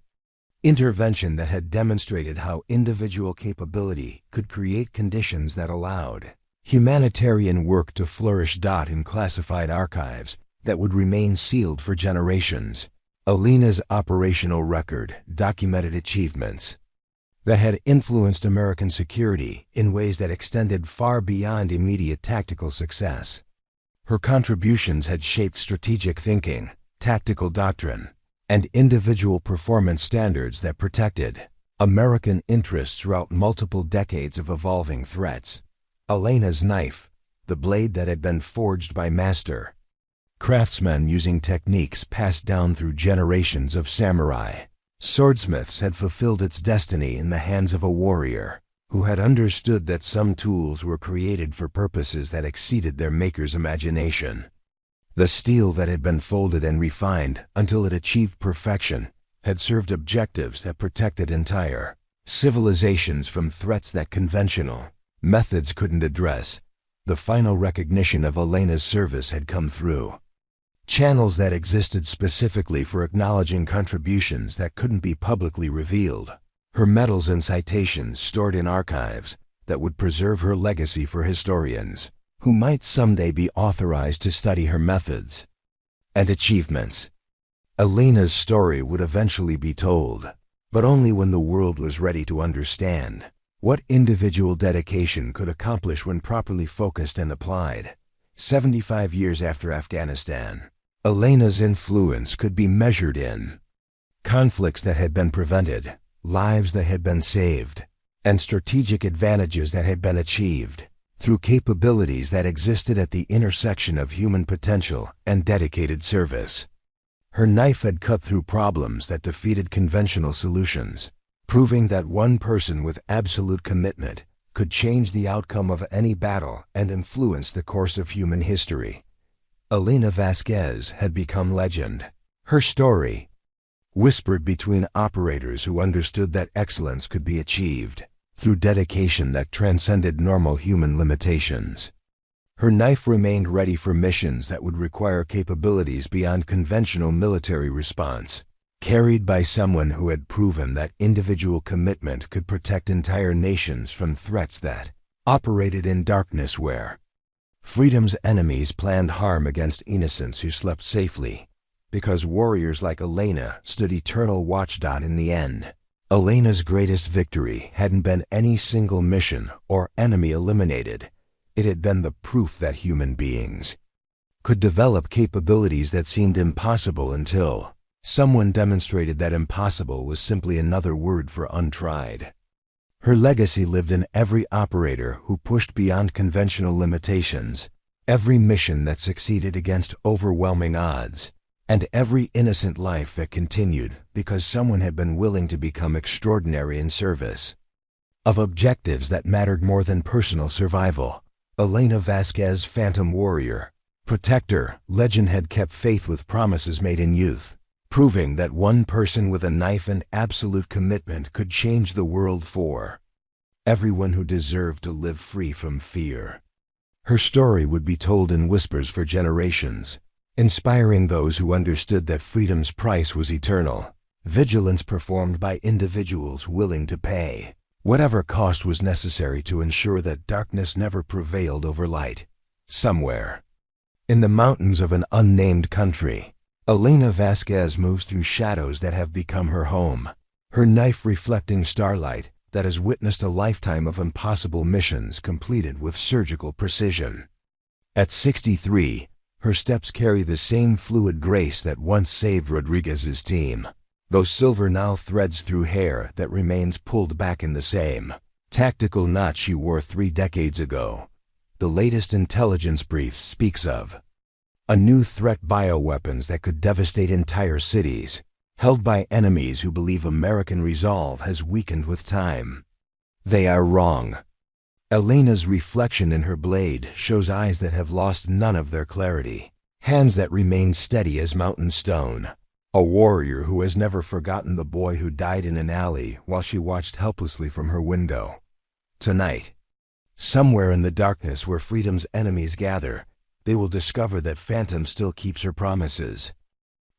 intervention that had demonstrated how individual capability could create conditions that allowed humanitarian work to flourish. In classified archives, that would remain sealed for generations. Elena's operational record documented achievements that had influenced American security in ways that extended far beyond immediate tactical success. Her contributions had shaped strategic thinking, tactical doctrine, and individual performance standards that protected American interests throughout multiple decades of evolving threats. Elena's knife, the blade that had been forged by master craftsmen using techniques passed down through generations of samurai swordsmiths, had fulfilled its destiny in the hands of a warrior who had understood that some tools were created for purposes that exceeded their maker's imagination. The steel that had been folded and refined until it achieved perfection had served objectives that protected entire civilizations from threats that conventional methods couldn't address. The final recognition of Elena's service had come through channels that existed specifically for acknowledging contributions that couldn't be publicly revealed. Her medals and citations stored in archives that would preserve her legacy for historians who might someday be authorized to study her methods and achievements. Elena's story would eventually be told, but only when the world was ready to understand what individual dedication could accomplish when properly focused and applied. 75 years after Afghanistan, Elena's influence could be measured in conflicts that had been prevented, lives that had been saved, and strategic advantages that had been achieved through capabilities that existed at the intersection of human potential and dedicated service. Her knife had cut through problems that defeated conventional solutions, proving that one person with absolute commitment could change the outcome of any battle and influence the course of human history. Elena Vasquez had become legend. Her story, whispered between operators who understood that excellence could be achieved through dedication that transcended normal human limitations. Her knife remained ready for missions that would require capabilities beyond conventional military response, carried by someone who had proven that individual commitment could protect entire nations from threats that operated in darkness where freedom's enemies planned harm against innocents who slept safely, because warriors like Elena stood eternal watchdog in the end. Elena's greatest victory hadn't been any single mission or enemy eliminated. It had been the proof that human beings could develop capabilities that seemed impossible until someone demonstrated that impossible was simply another word for untried. Her legacy lived in every operator who pushed beyond conventional limitations, every mission that succeeded against overwhelming odds, and every innocent life that continued because someone had been willing to become extraordinary in service of objectives that mattered more than personal survival. Elena Vasquez, Phantom Warrior, Protector, legend, had kept faith with promises made in youth, proving that one person with a knife and absolute commitment could change the world for everyone who deserved to live free from fear. Her story would be told in whispers for generations, inspiring those who understood that freedom's price was eternal. Vigilance performed by individuals willing to pay whatever cost was necessary to ensure that darkness never prevailed over light. Somewhere in the mountains of an unnamed country, Elena Vasquez moves through shadows that have become her home, her knife reflecting starlight that has witnessed a lifetime of impossible missions completed with surgical precision. At 63, her steps carry the same fluid grace that once saved Rodriguez's team, though silver now threads through hair that remains pulled back in the same tactical knot she wore 3 decades ago. The latest intelligence brief speaks of a new threat: bioweapons that could devastate entire cities, held by enemies who believe American resolve has weakened with time. They are wrong. Elena's reflection in her blade shows eyes that have lost none of their clarity, hands that remain steady as mountain stone. A warrior who has never forgotten the boy who died in an alley while she watched helplessly from her window. Tonight, somewhere in the darkness where freedom's enemies gather, they will discover that Phantom still keeps her promises.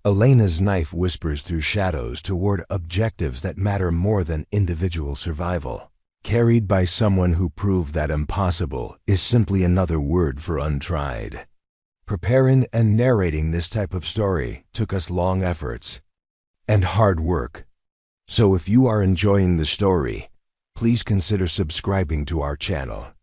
Elena's knife whispers through shadows toward objectives that matter more than individual survival, carried by someone who proved that impossible is simply another word for untried. Preparing and narrating this type of story took us long efforts and hard work. So if you are enjoying the story, please consider subscribing to our channel.